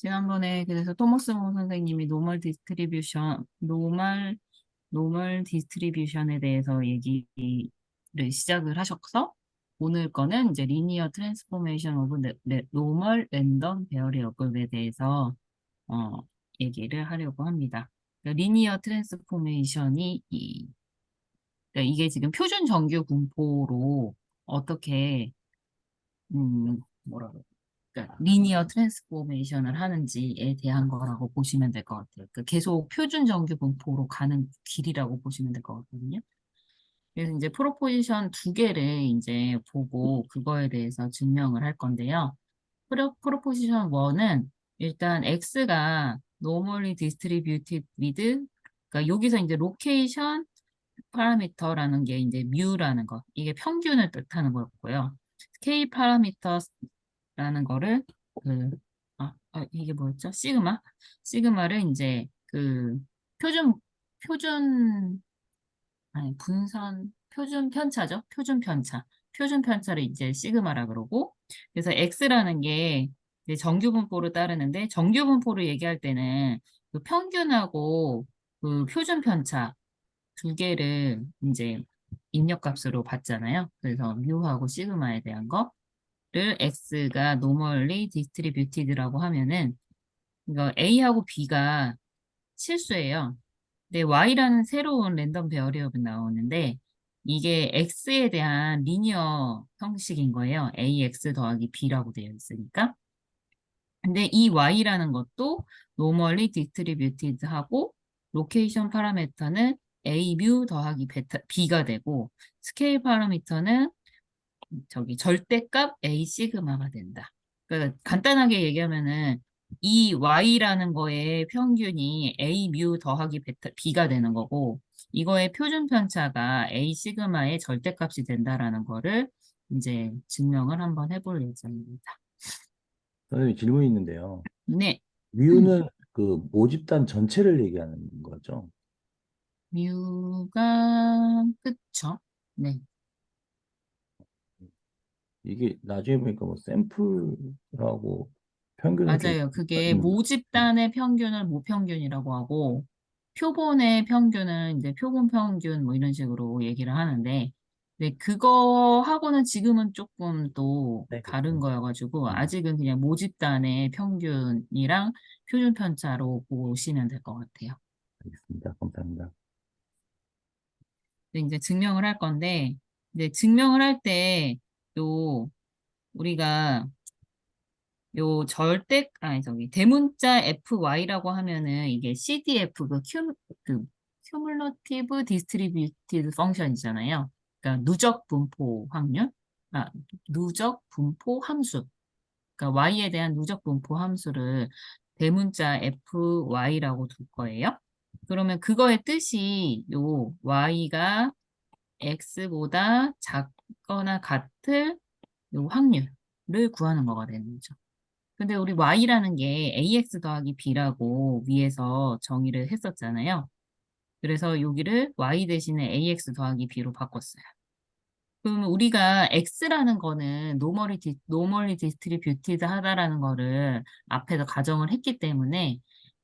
지난번에 그래서 토머스 모 선생님이 노멀 디스트리뷰션에 대해서 얘기를 시작을 하셔서 오늘 거는 이제 리니어 트랜스포메이션 오브 노멀 랜덤 베어리어블에 대해서 어, 얘기를 하려고 합니다. 그러니까 리니어 트랜스포메이션이 그러니까 이게 지금 표준 정규 분포로 어떻게 뭐라고 그러니까 리니어 트랜스포메이션을 하는지에 대한 거라고 보시면 될 것 같아요. 그 계속 표준 정규 분포로 가는 길이라고 보시면 될 것 같거든요. 그래서 이제 프로포지션 두 개를 이제 보고 그거에 대해서 증명을 할 건데요. 프로포지션 1은 일단 x가 normally distributed with 그러니까 여기서 이제 로케이션 파라미터라는 게 이제 뮤라는 거 이게 평균을 뜻하는 거였고요. k 파라미터라는 거를 이게 뭐였죠? 시그마를 이제 그 표준 표준 아니 표준 편차죠. 표준 편차를 이제 시그마라 그러고 그래서 x라는 게 이제 정규 분포를 따르는데 정규 분포를 얘기할 때는 그 평균하고 그 표준 편차 두 개를 이제 입력값으로 받잖아요. 그래서 뮤하고 시그마에 대한 거를 x가 normally distributed라고 하면은 이거 a하고 b가 실수예요. 근데 y라는 새로운 랜덤 베어리어블 나오는데 이게 x에 대한 리니어 형식인 거예요. ax 더하기 b라고 되어 있으니까. 근데 이 y라는 것도 normally distributed 하고 로케이션 파라미터는 a 뮤 더하기 b가 되고 스케일 파라미터는 저기 절대값 a 시그마가 된다. 그러니까 간단하게 얘기하면은 이 y라는 거의 평균이 a 뮤 더하기 b가 되는 거고 이거의 표준 편차가 a 시그마의 절대값이 된다라는 거를 이제 증명을 한번 해볼 예정입니다. 선생님 질문이 있는데요. 네. 뮤는 그 모집단 전체를 얘기하는 거죠. 뮤가 그쵸? 네. 이게 나중에 보니까 뭐 샘플하고 평균을 좀 맞아요. 그게 가리는 모집단의 평균을 모평균이라고 하고 표본의 평균은 이제 표본 평균 뭐 이런 식으로 얘기를 하는데 네, 그거하고는 지금은 조금 또 네, 다른 그렇죠. 거여가지고 음, 아직은 그냥 모집단의 평균이랑 표준 편차로 보시면 될 것 같아요. 알겠습니다. 감사합니다. 근데 이제 증명을 할 건데 이제 증명을 할 때 또 우리가 요 대문자 FY라고 하면은 이게 CDF 그 Cumulative Distributed Function이잖아요. 그러니까 누적 분포 함수. 그러니까 Y에 대한 누적 분포 함수를 대문자 FY라고 둘 거예요. 그러면 그거의 뜻이 요 Y가 X보다 작거나 같을 요 확률을 구하는 거가 되는 거죠. 근데 우리 y라는 게 ax 더하기 b라고 위에서 정의를 했었잖아요. 그래서 여기를 y 대신에 ax 더하기 b로 바꿨어요. 그럼 우리가 x라는 거는 노멀리 디스트리뷰티드 하다라는 거를 앞에서 가정을 했기 때문에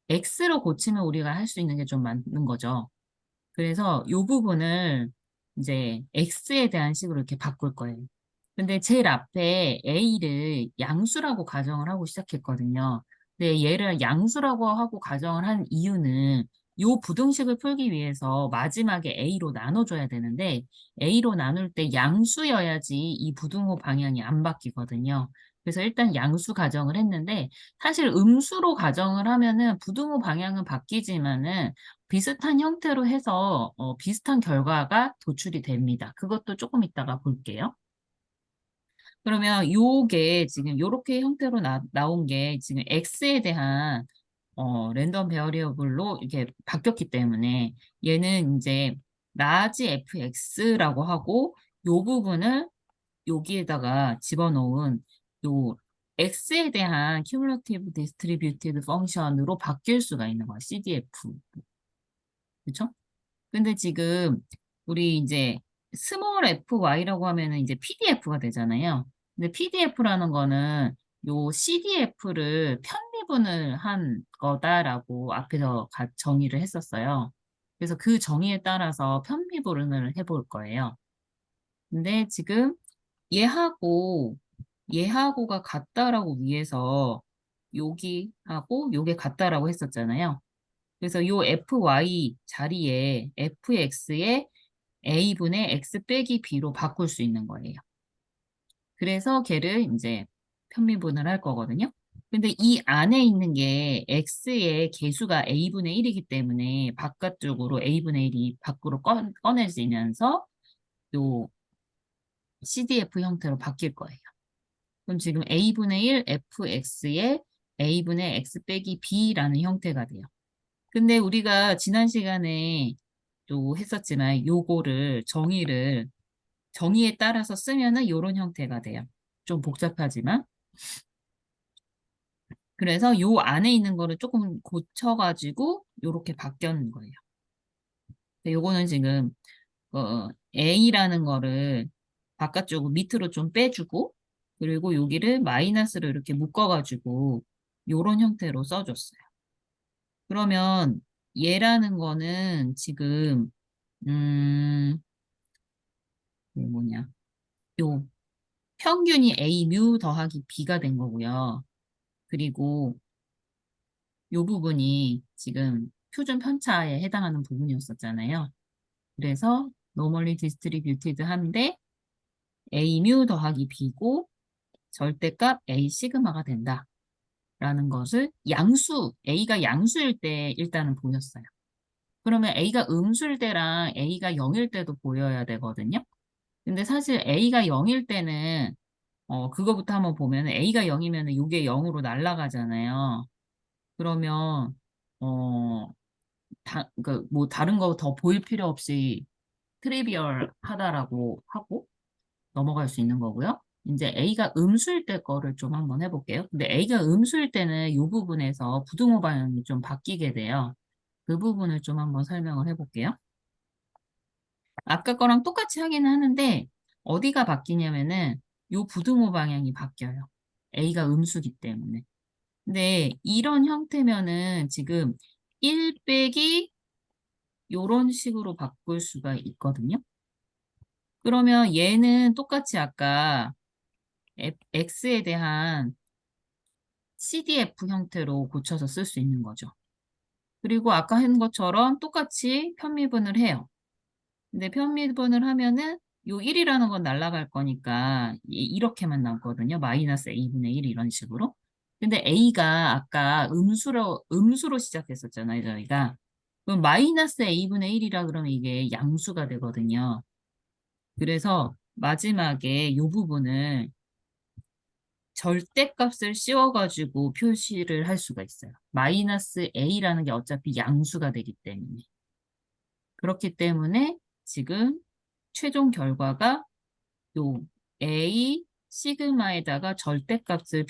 x로 고치면 우리가 할 수 있는 게 좀 많은 거죠. 그래서 이 부분을 이제 x에 대한 식으로 이렇게 바꿀 거예요. 근데 제일 앞에 a를 양수라고 가정을 하고 시작했거든요. 근데 얘를 양수라고 하고 가정을 한 이유는 이 부등식을 풀기 위해서 마지막에 a로 나눠줘야 되는데 a로 나눌 때 양수여야지 이 부등호 방향이 안 바뀌거든요. 그래서 일단 양수 가정을 했는데 사실 음수로 가정을 하면은 부등호 방향은 바뀌지만은 비슷한 형태로 해서 비슷한 결과가 도출이 됩니다. 그것도 조금 이따가 볼게요. 그러면 요게 지금 요렇게 형태로 나온 게 지금 X에 대한 랜덤 베어리어블로 이렇게 바뀌었기 때문에 얘는 이제 라지 fx라고 하고 요 부분을 여기에다가 집어넣은 요 x에 대한 cumulative distributed function으로 바뀔 수가 있는 거야. CDF. 그렇죠? 근데 지금 우리 이제 스몰 fy라고 하면은 이제 PDF가 되잖아요. 근데 PDF라는 거는 요 CDF를 편미분을 한 거다라고 앞에서 정의를 했었어요. 그래서 그 정의에 따라서 편미분을 해볼 거예요. 근데 지금 얘하고 얘하고가 같다라고 위해서 여기하고 요게 같다라고 했었잖아요. 그래서 요 fy 자리에 fx의 a분의 x 빼기 b로 바꿀 수 있는 거예요. 그래서 걔를 이제 편미분을 할 거거든요. 근데 이 안에 있는 게 x의 개수가 a분의 1이기 때문에 바깥쪽으로 a분의 1이 밖으로 꺼내지면서 요 CDF 형태로 바뀔 거예요. 그럼 지금 a분의 1 fx의 a분의 x 빼기 b라는 형태가 돼요. 근데 우리가 지난 시간에 또 했었지만 요거를 정의에 따라서 쓰면은 요런 형태가 돼요. 좀 복잡하지만. 그래서 요 안에 있는 거를 조금 고쳐가지고 요렇게 바뀌는 거예요. 요거는 지금 A라는 거를 바깥쪽으로 밑으로 좀 빼주고 그리고 여기를 마이너스로 이렇게 묶어가지고 요런 형태로 써줬어요. 그러면 얘라는 거는 지금 이게 뭐냐 요 평균이 A 뮤 더하기 B가 된 거고요. 그리고 요 부분이 지금 표준 편차에 해당하는 부분이었었잖아요. 그래서 normally distributed 한데 A 뮤 더하기 B고 절대값 A 시그마가 된다라는 것을 A가 양수일 때 일단은 보였어요. 그러면 A가 음수일 때랑 A가 0일 때도 보여야 되거든요. 근데 사실 A가 0일 때는 그거부터 한번 보면 A가 0이면 이게 0으로 날아가잖아요. 그러면 어, 뭐 다른 거 더 보일 필요 없이 트리비얼 하다라고 하고 넘어갈 수 있는 거고요. 이제 A가 음수일 때 거를 좀 한번 해볼게요. 근데 A가 음수일 때는 이 부분에서 부등호 방향이 좀 바뀌게 돼요. 그 부분을 좀 한번 설명을 해볼게요. 아까 거랑 똑같이 하기는 하는데 어디가 바뀌냐면은 이 부등호 방향이 바뀌어요. A가 음수기 때문에. 근데 이런 형태면은 지금 1 빼기 요런 식으로 바꿀 수가 있거든요. 그러면 얘는 똑같이 아까 x에 대한 CDF 형태로 고쳐서 쓸 수 있는 거죠. 그리고 아까 한 것처럼 똑같이 편미분을 해요. 근데 편미분을 하면은 요 1이라는 건 날아갈 거니까 이렇게만 남거든요. 마이너스 a분의 1 이런 식으로. 근데 a가 아까 음수로 시작했었잖아요, 저희가. 그럼 마이너스 a분의 1이라 그러면 이게 양수가 되거든요. 그래서 마지막에 요 부분을 절대값을 씌워가지고 표시를 할 수가 있어요. 마이너스 a라는 게 어차피 양수가 되기 때문에. 그렇기 때문에 지금 최종 결과가 요 a 시그마에다가 절대값을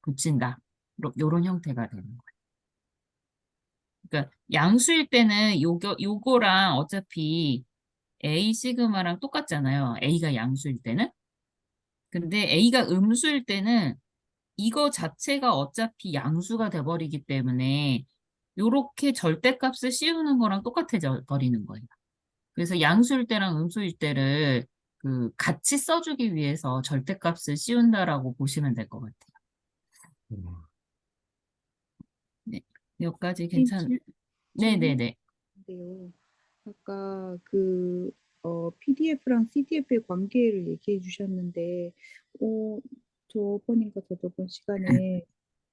붙인다. 요런 형태가 되는 거예요. 그러니까 양수일 때는 요거랑 어차피 a 시그마랑 똑같잖아요. a가 양수일 때는. 근데 a가 음수일 때는 이거 자체가 어차피 양수가 돼버리기 때문에 요렇게 절대값을 씌우는 거랑 똑같아져 버리는 거예요. 그래서 양수일 때랑 음수일 때를 그 같이 써주기 위해서 절대값을 씌운다라고 보시면 될 것 같아요. 음. 네, 여기까지 님 질문인데요. 네네네. 아까 PDF랑 CDF의 관계를 얘기해 주셨는데, 저번인가 저저번 시간에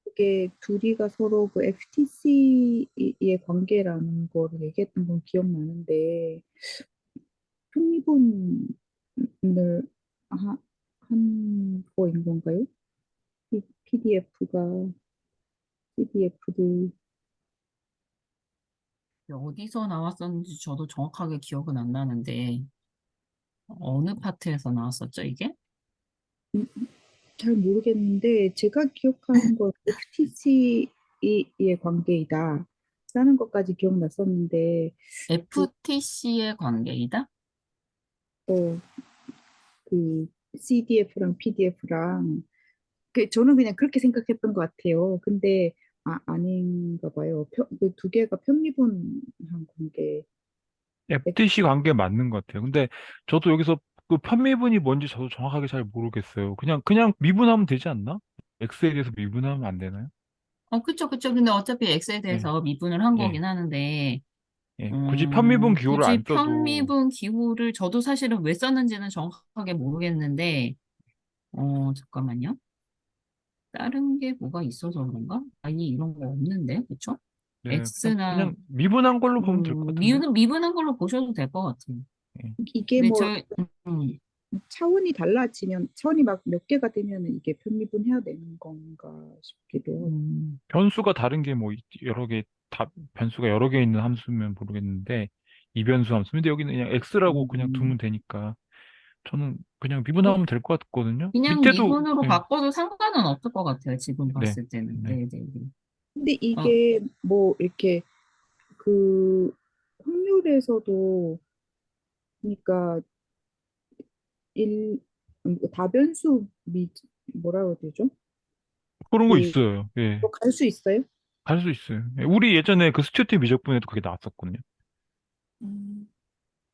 그게 둘이가 서로 그 FTC의 관계라는 거를 얘기했던 건 기억나는데, 편미분을 한 거인 건가요? PDF가 CDF도 어디서 나왔었는지 저도 정확하게 기억은 안 나는데 어느 파트에서 나왔었죠, 이게? 잘 모르겠는데 제가 기억하는 건 FTC의 관계이다 라는 것까지 기억났었는데 그, FTC의 관계이다? 그 CDF랑 PDF랑 저는 그냥 그렇게 생각했던 것 같아요. 근데 아닌가 봐요. 그두 개가 편미분한 관계. FTC 관계 맞는 것 같아요. 근데 저도 여기서 그 편미분이 뭔지 저도 정확하게 잘 모르겠어요. 그냥 미분하면 되지 않나? X에 대해서 미분하면 안 되나요? 그쵸, 그쵸. 근데 어차피 X에 예, 대해서 미분을 한 예, 거긴 하는데, 예. 굳이 편미분 기호를 안 굳이 써도, 편미분 기호를 저도 사실은 왜 썼는지는 정확하게 모르겠는데, 잠깐만요. 다른 게 뭐가 있어서 그런가? 아니, 이런 거 없는데, 그쵸? 네, X나, 그냥 미분한 걸로 보면 될 것 같은데. 미분한 걸로 보셔도 될 것 같아요. 예. 이게 근데 뭐 음, 차원이 막 몇 개가 되면은 이게 편미분해야 되는 건가 싶기도 하고. 변수가 다른 게 뭐 여러 개, 변수가 여러 개 있는 함수면 모르겠는데, 이변수 함수. 근데 여기는 그냥 X라고 그냥 두면 음, 되니까, 저는 그냥 뭐, 미분하면 될 것 같거든요. 그냥 밑에도, 미분으로 예, 바꿔도 상관은 없을 것 같아요. 지금 네, 봤을 때는. 네. 네, 네, 네. 근데 어, 이게 뭐 이렇게 그 확률에서도 그러니까 일 다변수 뭐라고 해야 되죠? 그런 거 그 있어요. 예. 갈 수 있어요? 갈 수 있어요. 예, 우리 예전에 그 스튜어트 미적분에도 그게 나왔었거든요. 음, 음.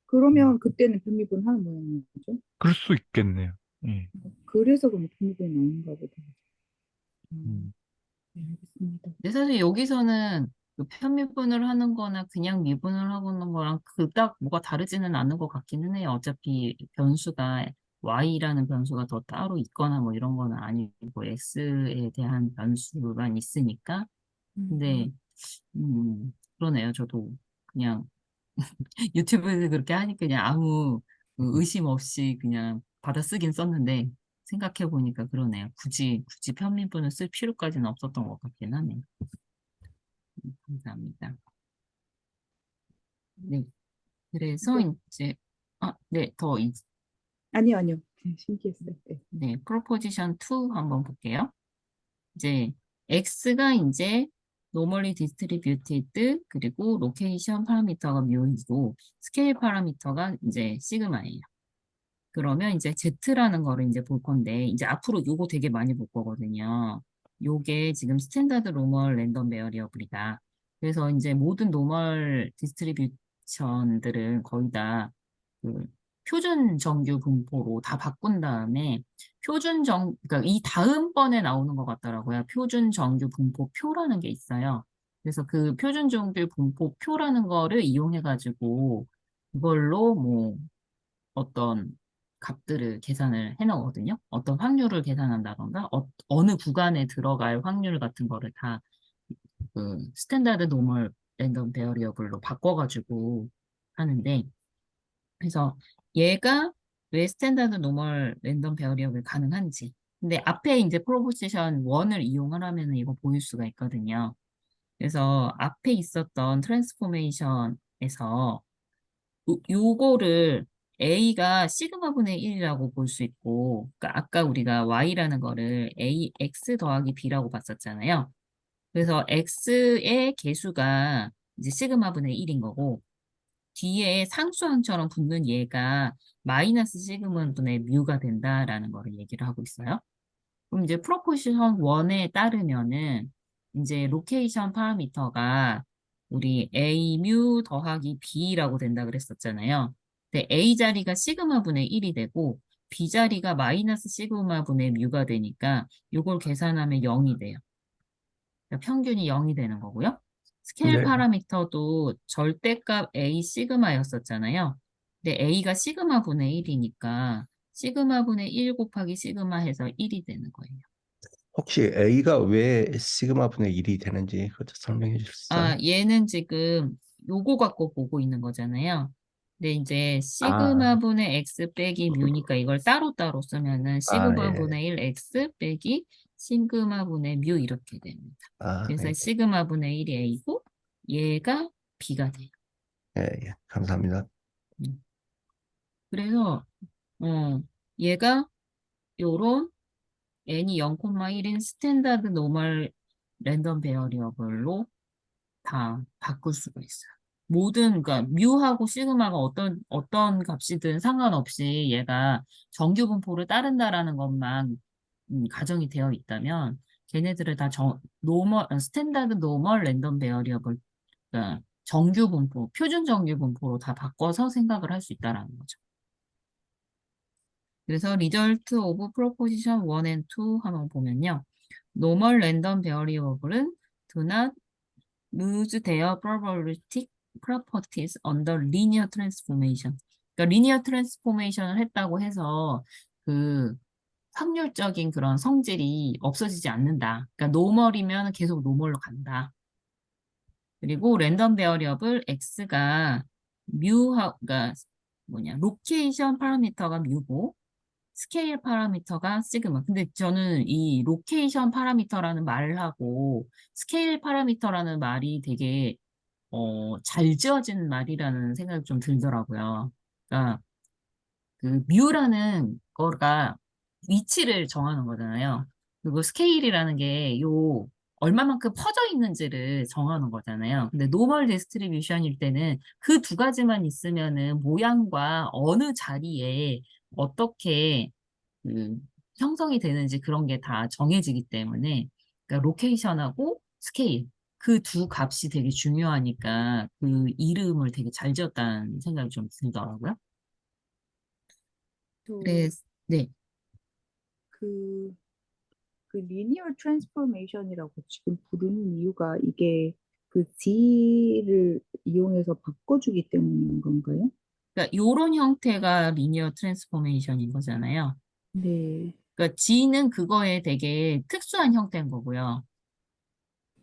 그러면 그때는 편미분 하는 모양이죠. 그럴 수 있겠네요. 예. 그래서 그럼 편미분이 나온가 보다. 음, 음. 네, 알겠습니다. 근데 사실 여기서는 그 편미분을 하는 거나 그냥 미분을 하는 거랑 그닥 뭐가 다르지는 않은 것 같기는 해요. 어차피 변수가 y라는 변수가 더 따로 있거나 뭐 이런 거는 아니고 x에 대한 변수만 있으니까. 근데 그러네요. 저도 그냥 유튜브에서 그렇게 하니까 그냥 아무 그 의심 없이 그냥 받아쓰긴 썼는데 생각해 보니까 그러네요. 굳이 편미분을 쓸 필요까지는 없었던 것 같긴 하네요. 감사합니다. 네. 그래서 이거 이제 네, 아니요, 아니요. 신기했어요. 네. 네, 프로포지션 2 한번 볼게요. 이제 x가 이제 normally distributed 그리고 로케이션 파라미터가 뮤이고 스케일 파라미터가 이제 시그마예요. 그러면 이제 Z라는 거를 이제 볼 건데, 이제 앞으로 요거 되게 많이 볼 거거든요. 요게 지금 스탠다드 노멀 랜덤 베어리어블이다. 그래서 이제 모든 노멀 디스트리뷰션들은 거의 다 그 표준 정규 분포로 다 바꾼 다음에 그러니까 이 다음번에 나오는 것 같더라고요. 표준 정규 분포표라는 게 있어요. 그래서 그 표준 정규 분포표라는 거를 이용해가지고 그걸로 뭐 어떤 값들을 계산을 해놓거든요. 어떤 확률을 계산한다던가, 어느 구간에 들어갈 확률 같은 거를 다 그 스탠다드 노멀 랜덤 베어리어블로 바꿔가지고 하는데, 그래서 얘가 왜 스탠다드 노멀 랜덤 베어리어블 가능한지. 근데 앞에 이제 프로포지션 1을 이용을 하면은 이거 보일 수가 있거든요. 그래서 앞에 있었던 트랜스포메이션에서 요거를 A가 시그마분의 1이라고 볼 수 있고, 그러니까 아까 우리가 Y라는 거를 AX 더하기 B라고 봤었잖아요. 그래서 X의 개수가 이제 시그마분의 1인 거고, 뒤에 상수항처럼 붙는 얘가 마이너스 시그마분의 뮤가 된다라는 거를 얘기를 하고 있어요. 그럼 이제 프로포지션 1에 따르면은 이제 로케이션 파라미터가 우리 A 뮤 더하기 B라고 된다 그랬었잖아요. 근데 A 자리가 시그마분의 1이 되고 B 자리가 마이너스 시그마분의 뮤가 되니까 이걸 계산하면 0이 돼요. 그러니까 평균이 0이 되는 거고요. 스케일 네. 파라미터도 절대값 A 시그마였었잖아요. 근데 A가 시그마분의 1이니까 시그마분의 1 곱하기 시그마 해서 1이 되는 거예요. 혹시 A가 왜 시그마 분의 1이 되는지 그것도 설명해 주실 수 있어요? 얘는 지금 요거 갖고 보고 있는 거잖아요. 근데 이제 아, 시그마분의 x 빼기 뮤니까 이걸 따로따로 쓰면은 예. 시그마분의 1 x 빼기 시그마분의 뮤 이렇게 됩니다. 그래서 네. 시그마분의 1이 a고 얘가 b가 돼요. 예, 예. 감사합니다. 음. 그래서 얘가 요런 n이 0,1인 스탠다드 노멀 랜덤 베어리어블로 다 바꿀 수가 있어요. 그러니까 뮤하고 시그마가 어떤 값이든 상관없이 얘가 정규 분포를 따른다라는 것만 가정이 되어 있다면 걔네들을 다 스탠다드 노멀 랜덤 베어리어블, 그러니까 정규 분포, 표준 정규 분포로 다 바꿔서 생각을 할 수 있다라는 거죠. 그래서 result of proposition 1 and 2 한번 보면요. normal random variable은 do not lose their probabilistic properties under linear transformation. 그러니까 linear transformation을 했다고 해서 그 확률적인 그런 성질이 없어지지 않는다. 그러니까 노멀이면 계속 노멀로 간다. 그리고 랜덤 베어리어블 x가 그러니까 로케이션 파라미터가 뮤고 스케일 파라미터가 시그마. 근데 저는 이 로케이션 파라미터라는 말하고 스케일 파라미터라는 말이 되게 잘 지어진 말이라는 생각이 좀 들더라고요. 그러니까 그 뮤라는 거가 위치를 정하는 거잖아요. 그리고 스케일이라는 게 요 얼마만큼 퍼져 있는지를 정하는 거잖아요. 근데 노멀 디스트리뷰션일 때는 그 두 가지만 있으면은 모양과 어느 자리에 어떻게 그 형성이 되는지 그런 게 다 정해지기 때문에 그러니까 로케이션하고 스케일 그 두 값이 되게 중요하니까 그 이름을 되게 잘 지었다는 생각이 좀 들더라고요. 또 그래서 네. 그, 그 linear transformation이라고 지금 부르는 이유가 이게 그 G를 이용해서 바꿔주기 때문인 건가요? 그러니까 요런 형태가 리니어 트랜스포메이션인 거잖아요. 네. 그러니까 G는 그거에 되게 특수한 형태인 거고요.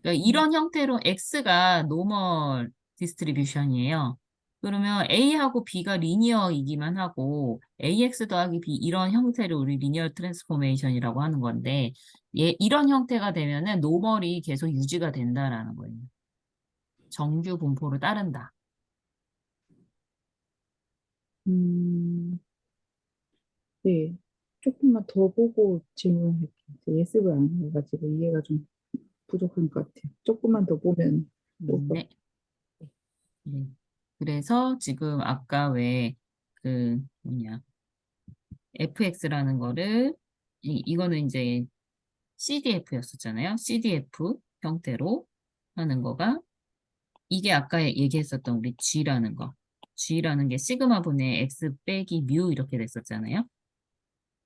그러니까 음, 이런 형태로 X가 노멀 디스트리뷰션이에요. 그러면 A하고 B가 리니어이기만 하고 AX 더하기 B 이런 형태를 우리 리니어 트랜스포메이션이라고 하는 건데 이런 형태가 되면은 노멀이 계속 유지가 된다라는 거예요. 정규 분포를 따른다. 음, 네. 조금만 더 보고 질문할게요. 예습을 안 해가지고 이해가 좀 부족한 것 같아요. 조금만 더 보면 올 것 네. 네. 그래서 지금 아까 왜 그 fx라는 거를 이거는 이제 CDF였었잖아요. CDF 형태로 하는 거가 이게 아까 얘기했었던 우리 G라는 거. G라는 게 시그마 분의 X 빼기 뮤 이렇게 됐었잖아요.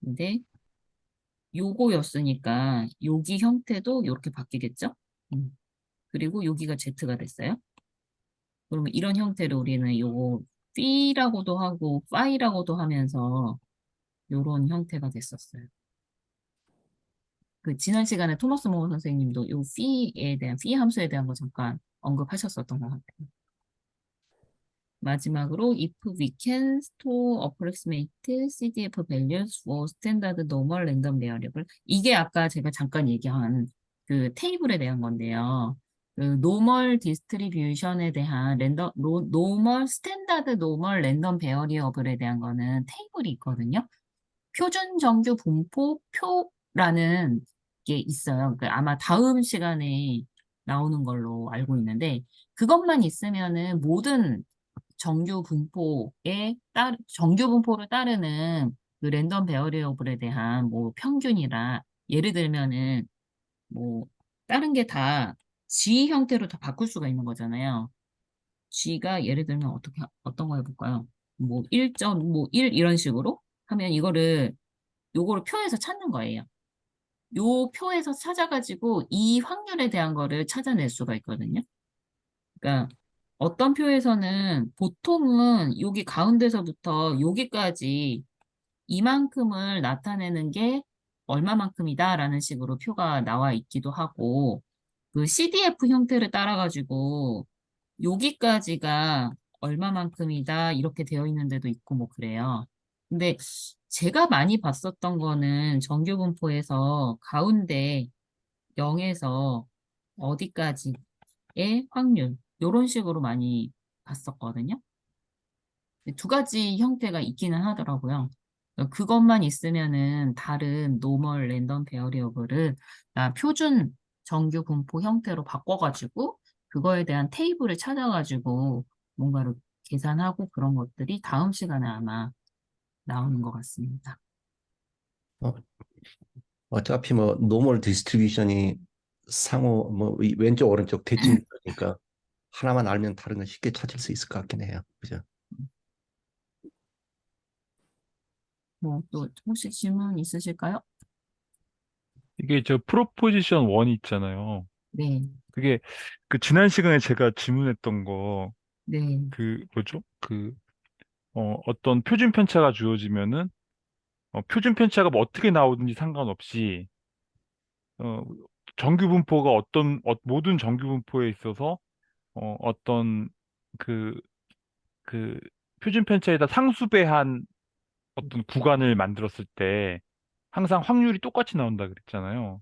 근데 요거였으니까 여기 형태도 이렇게 바뀌겠죠? 그리고 여기가 Z가 됐어요. 그러면 이런 형태로 우리는 요거 P라고도 하고 파이라고도 하면서 요런 형태가 됐었어요. 그 지난 시간에 토마스 모어 선생님도 요 P에 대한 P 함수에 대한 거 잠깐 언급하셨었던 것 같아요. 마지막으로 if we can store approximate CDF values for standard normal random variable 이게 아까 제가 잠깐 얘기한 그 테이블에 대한 건데요. 그 normal distribution에 대한 normal standard normal random variable에 대한 거는 테이블이 있거든요. 표준 정규 분포 표라는 게 있어요. 그 아마 다음 시간에 나오는 걸로 알고 있는데 그것만 있으면은 모든 정규 분포를 따르는 그 랜덤 베어리어블에 대한 뭐 평균이라 예를 들면은 뭐 다른 게 다 G 형태로 다 바꿀 수가 있는 거잖아요. G가 예를 들면 어떤 거 해볼까요? 뭐 1.1 이런 식으로 하면 요거를 표에서 찾는 거예요. 요 표에서 찾아가지고 이 확률에 대한 거를 찾아낼 수가 있거든요. 그러니까 어떤 표에서는 보통은 여기 가운데서부터 여기까지 이만큼을 나타내는 게 얼마만큼이다라는 식으로 표가 나와 있기도 하고 그 CDF 형태를 따라가지고 여기까지가 얼마만큼이다 이렇게 되어 있는 데도 있고 뭐 그래요. 근데 제가 많이 봤었던 거는 정규분포에서 가운데 0에서 어디까지의 확률 이런 식으로 많이 봤었거든요. 두 가지 형태가 있기는 하더라고요. 그것만 있으면은 다른 노멀 랜덤 베어리어블을 표준 정규 분포 형태로 바꿔가지고 그거에 대한 테이블을 찾아가지고 뭔가를 계산하고 그런 것들이 다음 시간에 아마 나오는 것 같습니다. 어, 어차피 뭐 노멀 디스트리뷰션이 상호 뭐 왼쪽 오른쪽 대칭이니까 하나만 알면 다른 건 쉽게 찾을 수 있을 것 같긴 해요. 그죠? 뭐 또 혹시 질문 있으실까요? 이게 저 프로포지션 1 있잖아요. 네, 그게 그 지난 시간에 제가 질문했던 거 네. 그 뭐죠? 어떤 표준 편차가 주어지면은 표준 편차가 뭐 어떻게 나오든지 상관없이 어, 정규 분포가 모든 정규 분포에 있어서 어떤 그, 그 표준 편차에다 상수배한 어떤 구간을 만들었을 때 항상 확률이 똑같이 나온다 그랬잖아요.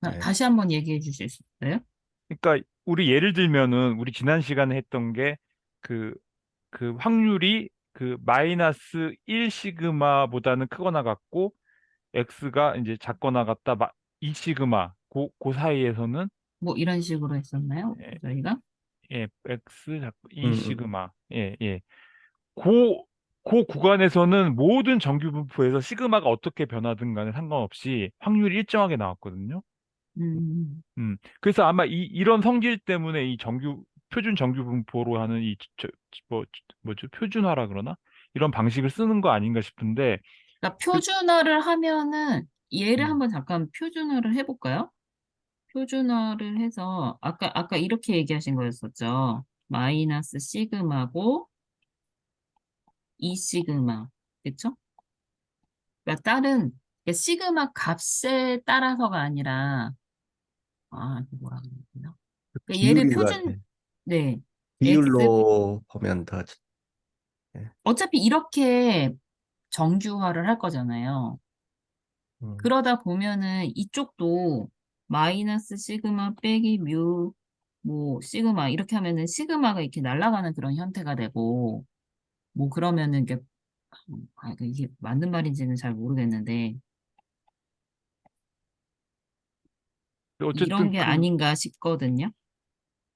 네. 다시 한번 얘기해 주실 수 있어요? 그러니까 우리 예를 들면은 우리 지난 시간에 했던 게 그, 그 확률이 그 마이너스 1 시그마보다는 크거나 같고 x가 이제 작거나 같다 2 시그마 그 사이에서는 뭐 이런 식으로 했었나요? 예, 저희가? 예, x 작고 2 음, 시그마 예, 예. 그, 그 구간에서는 모든 정규 분포에서 시그마가 어떻게 변하든 간에 상관없이 확률이 일정하게 나왔거든요. 음, 그래서 아마 이런 성질 때문에 표준 정규 분포로 하는 뭐, 뭐죠? 표준화라 그러나? 이런 방식을 쓰는 거 아닌가 싶은데, 그러니까 그, 표준화를 하면은 얘를 음, 한번 잠깐 표준화를 해볼까요? 표준화를 해서 아까 이렇게 얘기하신 거였었죠. 마이너스 시그마고 2 시그마. 그쵸? 그러니까 그러니까 시그마 값에 따라서가 아니라 이거 뭐라 그래야 되나? 그러니까 얘를 비율과 표준 네. x 비율로 보면 더 예. 어차피 이렇게 정규화를 할 거잖아요. 음, 그러다 보면은 이쪽도 마이너스 시그마 빼기 뮤, 뭐, 시그마, 이렇게 하면은 시그마가 이렇게 날아가는 그런 형태가 되고, 뭐, 그러면은 이게 맞는 말인지는 잘 모르겠는데, 이런 어쨌든 게 아닌가 싶거든요.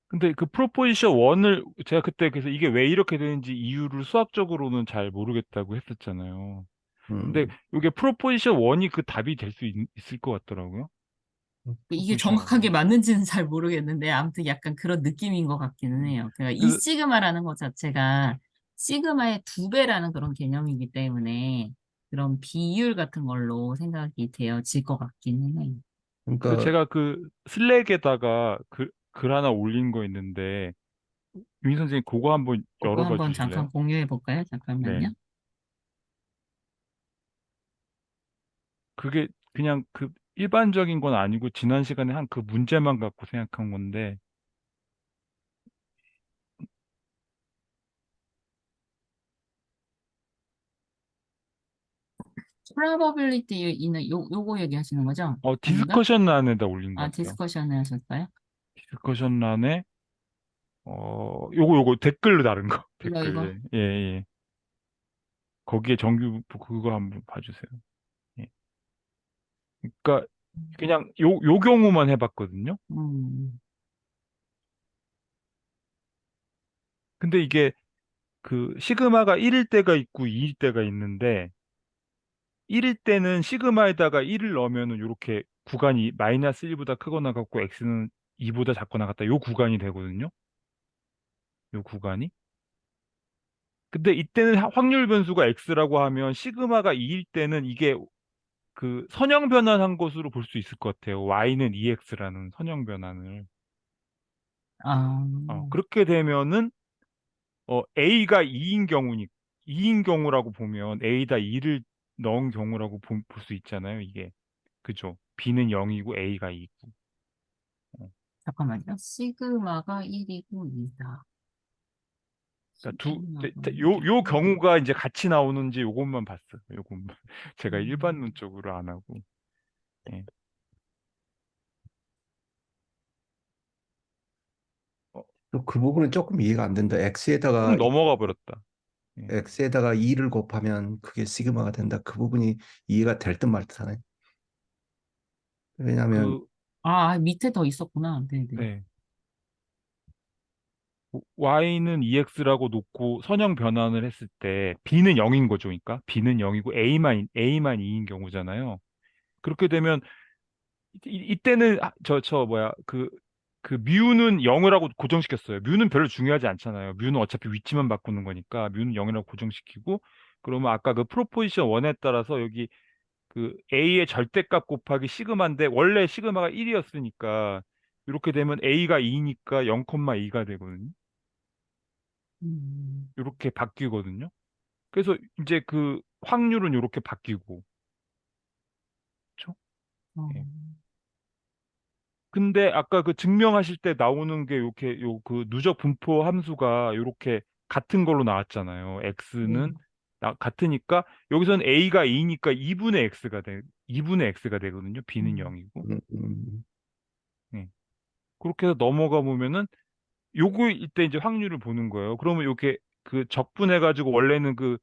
근데 그 프로포지션 1을 제가 그때 그래서 이게 왜 이렇게 되는지 이유를 수학적으로는 잘 모르겠다고 했었잖아요. 근데 음, 이게 프로포지션 1이 그 답이 될 수 있을 것 같더라고요. 이게 프로포지션 정확하게 1이. 맞는지는 잘 모르겠는데, 아무튼 약간 그런 느낌인 것 같기는 해요. 그러니까 이 그래서 시그마라는 것 자체가 시그마의 2배라는 그런 개념이기 때문에 그런 비율 같은 걸로 생각이 되어질 것 같기는 해요. 그러니까 제가 그 슬랙에다가 글 하나 올린 거 있는데 유민 선생님 그거 한번 그거 열어봐 한번 주실래요? 잠깐 공유해 볼까요? 잠깐만요. 네. 그게 그냥 그 일반적인 건 아니고 지난 시간에 한 그 문제만 갖고 생각한 건데 probability는 요거 얘기하시는 거죠? 아닌가? 디스커션 란에다 올린 것 같아요. 디스커션을 하셨어요? 디스커션 란에 요거 댓글로 다른 거 이거. 댓글 예, 예. 거기에 정규 그거 한번 봐주세요. 예. 그러니까 그냥 요 경우만 해봤거든요. 음, 근데 이게 그 시그마가 1일 때가 있고 2일 때가 있는데 1일 때는 시그마에다가 1을 넣으면은 이렇게 구간이 마이너스 1보다 크거나 같고 x는 2보다 작거나 같다. 요 구간이 되거든요. 요 구간이. 근데 이때는 확률 변수가 x라고 하면 시그마가 2일 때는 이게 그 선형 변환한 것으로 볼 수 있을 것 같아요. y는 2x라는 선형 변환을. 아, 그렇게 되면은 a가 2인 경우라고 보면 a다 2를 넣은 경우라고 볼 수 있잖아요. 이게. 그죠? b는 0이고 a가 2고. 잠깐만요. 시그마가 1이고 2다. 그러니까 시그마가 요 1이고 경우가 이제 같이 나오는지 요것만 봤어요. 요것만. 제가 음, 일반론적으로 안 하고. 예. 어, 또그 부분은 조금 이해가 안 된다. 좀 넘어가 버렸다. 예. X에다가 2를 곱하면 그게 시그마가 된다. 그 부분이 이해가 될 듯 말 듯하네. 왜냐하면 그, 밑에 더 있었구나. 네네. 네. y는 2x라고 놓고 선형 변환을 했을 때 b는 0인 거죠. 그러니까 b는 0이고 a만 2인 경우잖아요. 그렇게 되면 이때는 뭐야 그 뮤는 0을 하고 고정시켰어요. 뮤는 별로 중요하지 않잖아요. 뮤는 어차피 위치만 바꾸는 거니까 뮤는 0이라고 고정시키고 그러면 아까 그 프로포지션 1에 따라서 여기 그 A의 절대값 곱하기 시그마인데 원래 시그마가 1이었으니까 이렇게 되면 A가 2니까 0,2가 되거든요. 음, 이렇게 바뀌거든요. 그래서 이제 그 확률은 이렇게 바뀌고, 그렇죠? 어, 예. 근데 아까 그 증명하실 때 나오는 게 이렇게 요 그 누적 분포 함수가 이렇게 같은 걸로 나왔잖아요. x는 네. 같으니까 여기서는 a가 2니까 2분의 x가 되거든요. b는 음, 0이고. 음, 음, 예. 그렇게 해서 넘어가 보면은 요거 이때 이제 확률을 보는 거예요. 그러면 요게 그 적분해 가지고 원래는 그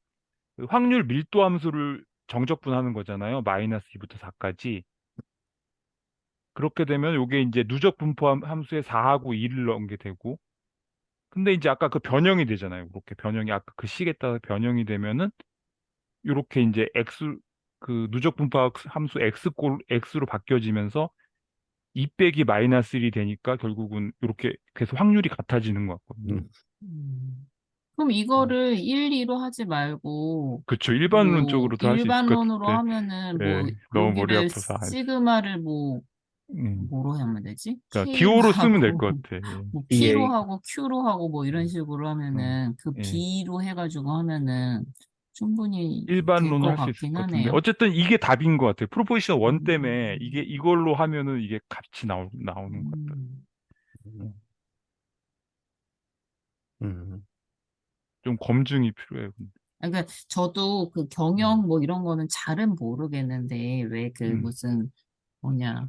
확률 밀도 함수를 정적분하는 거잖아요. -2부터 4까지. 그렇게 되면 요게 이제 누적 분포 함수에 4하고 2를 넣은 게 되고 근데 이제 아까 그 변형이 되잖아요. 그렇게 변형이 아까 그 식에 따라 변형이 되면은 요렇게 이제 그 누적 분포 함수 x로 바뀌어지면서 2 빼기 -1이 되니까 결국은 이렇게 계속 확률이 같아지는 것 같거든요. 음. 음. 그럼 이거를 1, 2로 하지 말고 그쵸. 뭐 일반론적으로도 할 수 있을 것 일반론으로 같은데, 하면은 뭐 예, 너무 머리 여기를 아파서 안 했어. 시그마를 뭐 음. 뭐로 하면 되지? 그러니까 K로 기호로 쓰면 될 하고 것 같아. 예. 뭐 P로 EA 하고 Q로 하고 뭐 이런 음, 식으로 음, 하면은 그 예. B로 해가지고 하면은 충분히 될 일반론을 것 할 수 있을 같긴 것 같은데, 하네요. 어쨌든 이게 답인 것 같아요. 프로포지션 1 때문에 음, 이걸로 하면은 이게 값이 나오는 것 같아요. 음. 음, 음, 좀 검증이 필요해요. 근데. 그러니까 저도 그 음, 경영 뭐 이런 거는 잘은 모르겠는데 왜 그 음, 무슨 뭐냐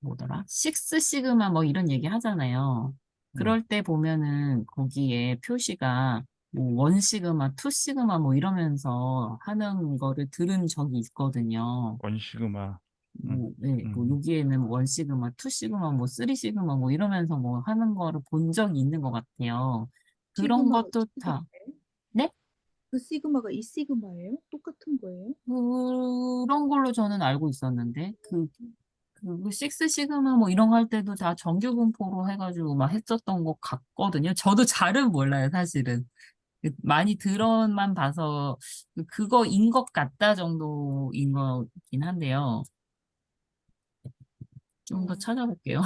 뭐더라? 식스 시그마 뭐 이런 얘기 하잖아요. 음. 그럴 때 보면은 거기에 표시가 뭐 원 시그마, 투 시그마 뭐 이러면서 하는 거를 들은 적이 있거든요. 원시그마. 음, 뭐, 네, 뭐 음. 여기에는 원 시그마, 투 시그마, 뭐 쓰리 시그마 뭐 이러면서 뭐 하는 거를 본 적이 있는 것 같아요. 그런 시그마가 것도 다, 시그마예요? 네? 그 시그마가 이 시그마예요? 똑같은 거예요? 그런 걸로 저는 알고 있었는데, 식스 시그마 뭐 이런 거 할 때도 다 정규 분포로 해가지고 막 했었던 것 같거든요. 저도 잘은 몰라요, 사실은. 많이 들어만 봐서 그거인 것 같다 정도인 거긴 한데요. 좀 더 어, 찾아볼게요.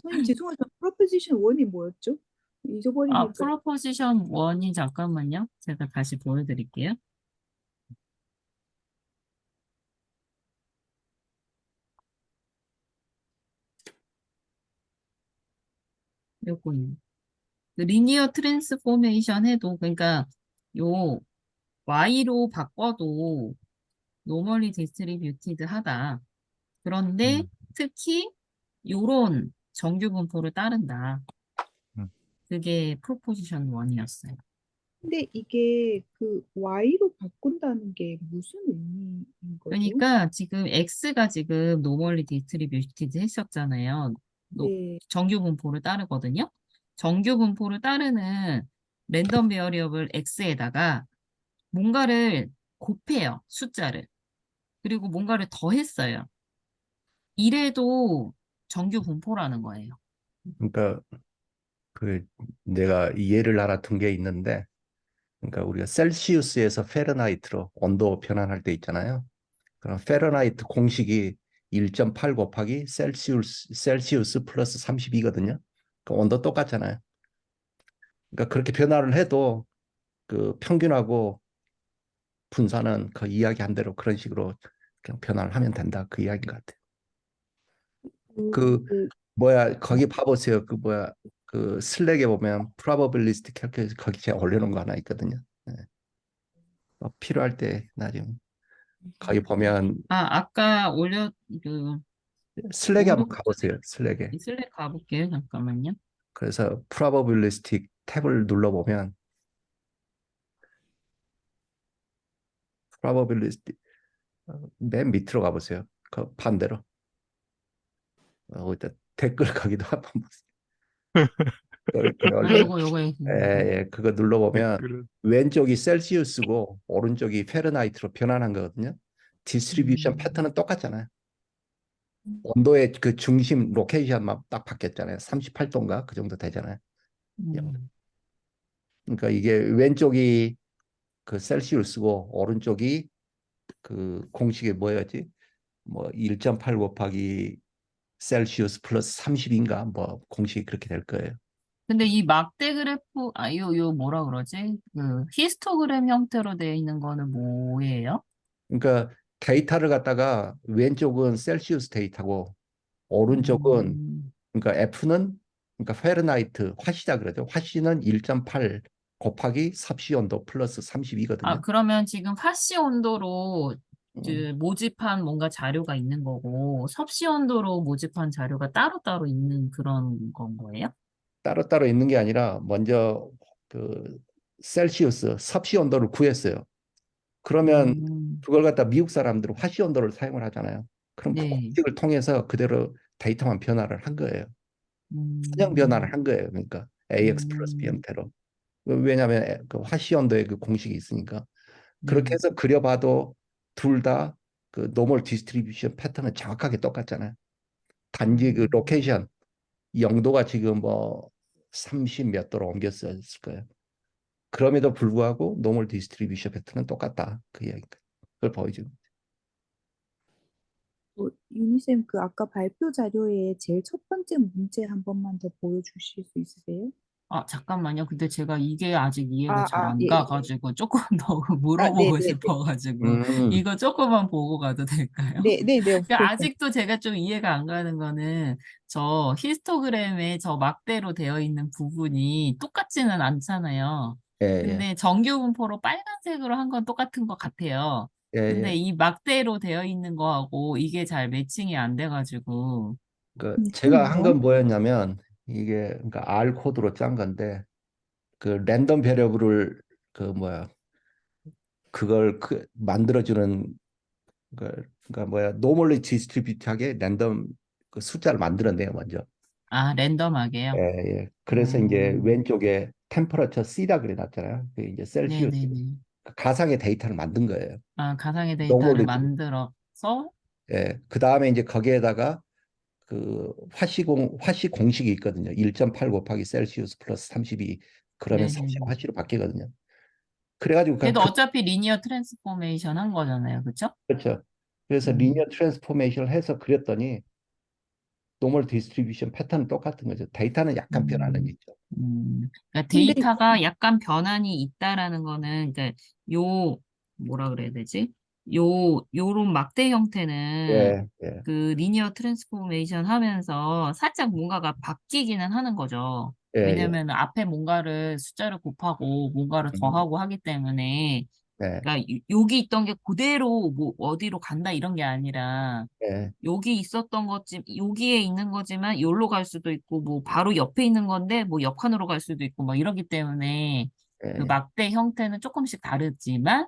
선생님 죄송하지만 프로포지션 1이 뭐였죠? 아, 잊어버리니까. 프로포지션 1이 잠깐만요. 제가 다시 보여드릴게요. 요거는. 리니어 트랜스포메이션 해도, 그러니까 요 Y로 바꿔도 노멀리 디스트리뷰티드 하다. 그런데 음, 특히 요런 정규 분포를 따른다. 음. 그게 프로포지션 1이었어요. 근데 이게 그 Y로 바꾼다는 게 무슨 의미인 거죠? 그러니까 지금 X가 지금 노멀리 디스트리뷰티드 했었잖아요. 네. 정규 분포를 따르거든요. 정규 분포를 따르는 랜덤 베어리어블 X에다가 뭔가를 곱해요. 숫자를. 그리고 뭔가를 더했어요. 이래도 정규 분포라는 거예요. 그러니까 그 내가 이 예를 하나 든 게 있는데, 그러니까 우리가 셀시우스에서 페르나이트로 온도 변환할 때 있잖아요. 그럼 페르나이트 공식이 1.8 곱하기 셀시우스 플러스 32거든요. 그 온도 똑같잖아요. 그러니까 그렇게 변화를 해도 그 평균하고 분산은 그 이야기한 대로 그런 식으로 그냥 변화를 하면 된다. 그 이야기인 것 같아요. 그 그, 뭐야 거기 봐보세요. 그 뭐야 그 슬랙에 보면 probabilistic calculus 거기 제가 올려놓은 거 하나 있거든요. 네. 필요할 때 나중에 거기 보면 아까 슬랙에 한번 가보세요. 슬랙에. 슬랙 가볼게요. 잠깐만요. 그래서 probabilistic 탭을 눌러보면 probabilistic 맨 밑으로 가보세요. 그 반대로. 일단 댓글 거기도 한번 보세요. 아, 원래 요거. 그거 눌러보면 댓글은. 왼쪽이 셀시우스고 오른쪽이 페르나이트로 변환한 거거든요. 디스트리뷰션 음, 패턴은 똑같잖아요. 온도의 그 중심 로케이션만 딱 바뀌었잖아요. 38도인가 그 정도 되잖아요. 음. 그러니까 이게 왼쪽이 그 셀시우스고 오른쪽이 그 공식이 뭐였지? 뭐 1.8 곱하기 셀시우스 플러스 30인가 뭐 공식이 그렇게 될 거예요. 근데 이 막대 그래프, 요 뭐라 그러지? 그 히스토그램 형태로 되어 있는 거는 뭐예요? 그러니까 데이터를 갖다가 왼쪽은 셀시우스 데이터고 오른쪽은 음, 그러니까 F는 그러니까 페르나이트 화씨다 그러죠. 화씨는 1.8 곱하기 섭씨 온도 플러스 32거든요. 그러면 지금 화씨 온도로 음, 그 모집한 뭔가 자료가 있는 거고, 섭씨 온도로 모집한 자료가 따로따로 있는 그런 건 거예요? 따로따로 있는 게 아니라 먼저 그 셀시우스 섭씨 온도를 구했어요. 그러면 음, 그걸 갖다 미국 사람들은 화씨 온도를 사용을 하잖아요. 그럼 그 네. 공식을 통해서 그대로 데이터만 변화를 한 거예요. 수정 변화를 음, 한 거예요. 그러니까 AX 플러스 B 음, 형태로. 왜냐하면 그 화씨 온도의 그 공식이 있으니까. 그렇게 네. 해서 그려봐도 둘 다 그 노멀 디스트리뷰션 패턴은 정확하게 똑같잖아요. 단지 그 음. 로케이션 영도가 지금 뭐 30 몇 도로 옮겼을 거예요. 그럼에도 불구하고 노멀 디스트리뷰션 패턴은 똑같다. 그 이야기가. 그걸 보여주고. 유니쌤 그 아까 발표 자료에 제일 첫 번째 문제 한 번만 더 보여주실 수 있으세요? 잠깐만요. 근데 제가 이게 아직 이해가 잘 안 예, 예. 가가지고 조금 더 네, 물어보고 네, 네. 싶어가지고 음, 이거 조금만 보고 가도 될까요? 네, 네, 네. 그러니까 아직도 제가 좀 이해가 안 가는 거는 저 히스토그램에 저 막대로 되어 있는 부분이 똑같지는 않잖아요. 예, 예, 근데 정규 분포로 빨간색으로 한 건 똑같은 것 같아요. 예, 근데 예. 이 막대로 되어 있는 거하고 이게 잘 매칭이 안 돼가지고 그 제가 한 그럼요. 건 뭐였냐면 이게 그러니까 R 코드로 짠 건데 그 랜덤 베리어블을 그 뭐야 그걸 그 만들어주는 그러니까 뭐야 노멀리 디스트리뷰트하게 랜덤 그 숫자를 만들었네요 먼저. 예, 랜덤하게요. 예. 그래서 이제 음, 왼쪽에 템퍼러처 C다 그래놨잖아요. 그 이제 셀시우스 네네네. 가상의 데이터를 만든 거예요. 가상의 데이터를 노멀리 만들어서, 예. 그 다음에 이제 거기에다가 그 화씨 공식이 있거든요. 1.8 곱하기 셀시우스 플러스 32 그러면 섭씨가 네네네. 화씨로 바뀌거든요. 그래가지고 그냥 걔도 어차피 리니어 트랜스포메이션 한 거잖아요. 그쵸? 그렇죠. 그래서 음, 리니어 트랜스포메이션을 해서 그렸더니 노멀 디스트리뷰션 패턴은 똑같은 거죠. 데이터는 약간 변화는 음, 있죠. 그러니까 근데 데이터가 약간 변환이 있다라는 거는, 그러니까 요, 뭐라 그래야 되지? 요런 막대 형태는 예, 예, 그 리니어 트랜스포메이션 하면서 살짝 뭔가가 바뀌기는 하는 거죠. 예, 예. 왜냐면 앞에 뭔가를 숫자를 곱하고 뭔가를 음, 더하고 하기 때문에 네, 그러니까 여기 있던 게 그대로 뭐 어디로 간다 이런 게 아니라 예, 여기 있었던 거지 여기에 있는 거지만 여기로 갈 수도 있고 뭐 바로 옆에 있는 건데 뭐 옆칸으로 갈 수도 있고 막 이러기 때문에 예, 그 예. 막대 형태는 조금씩 다르지만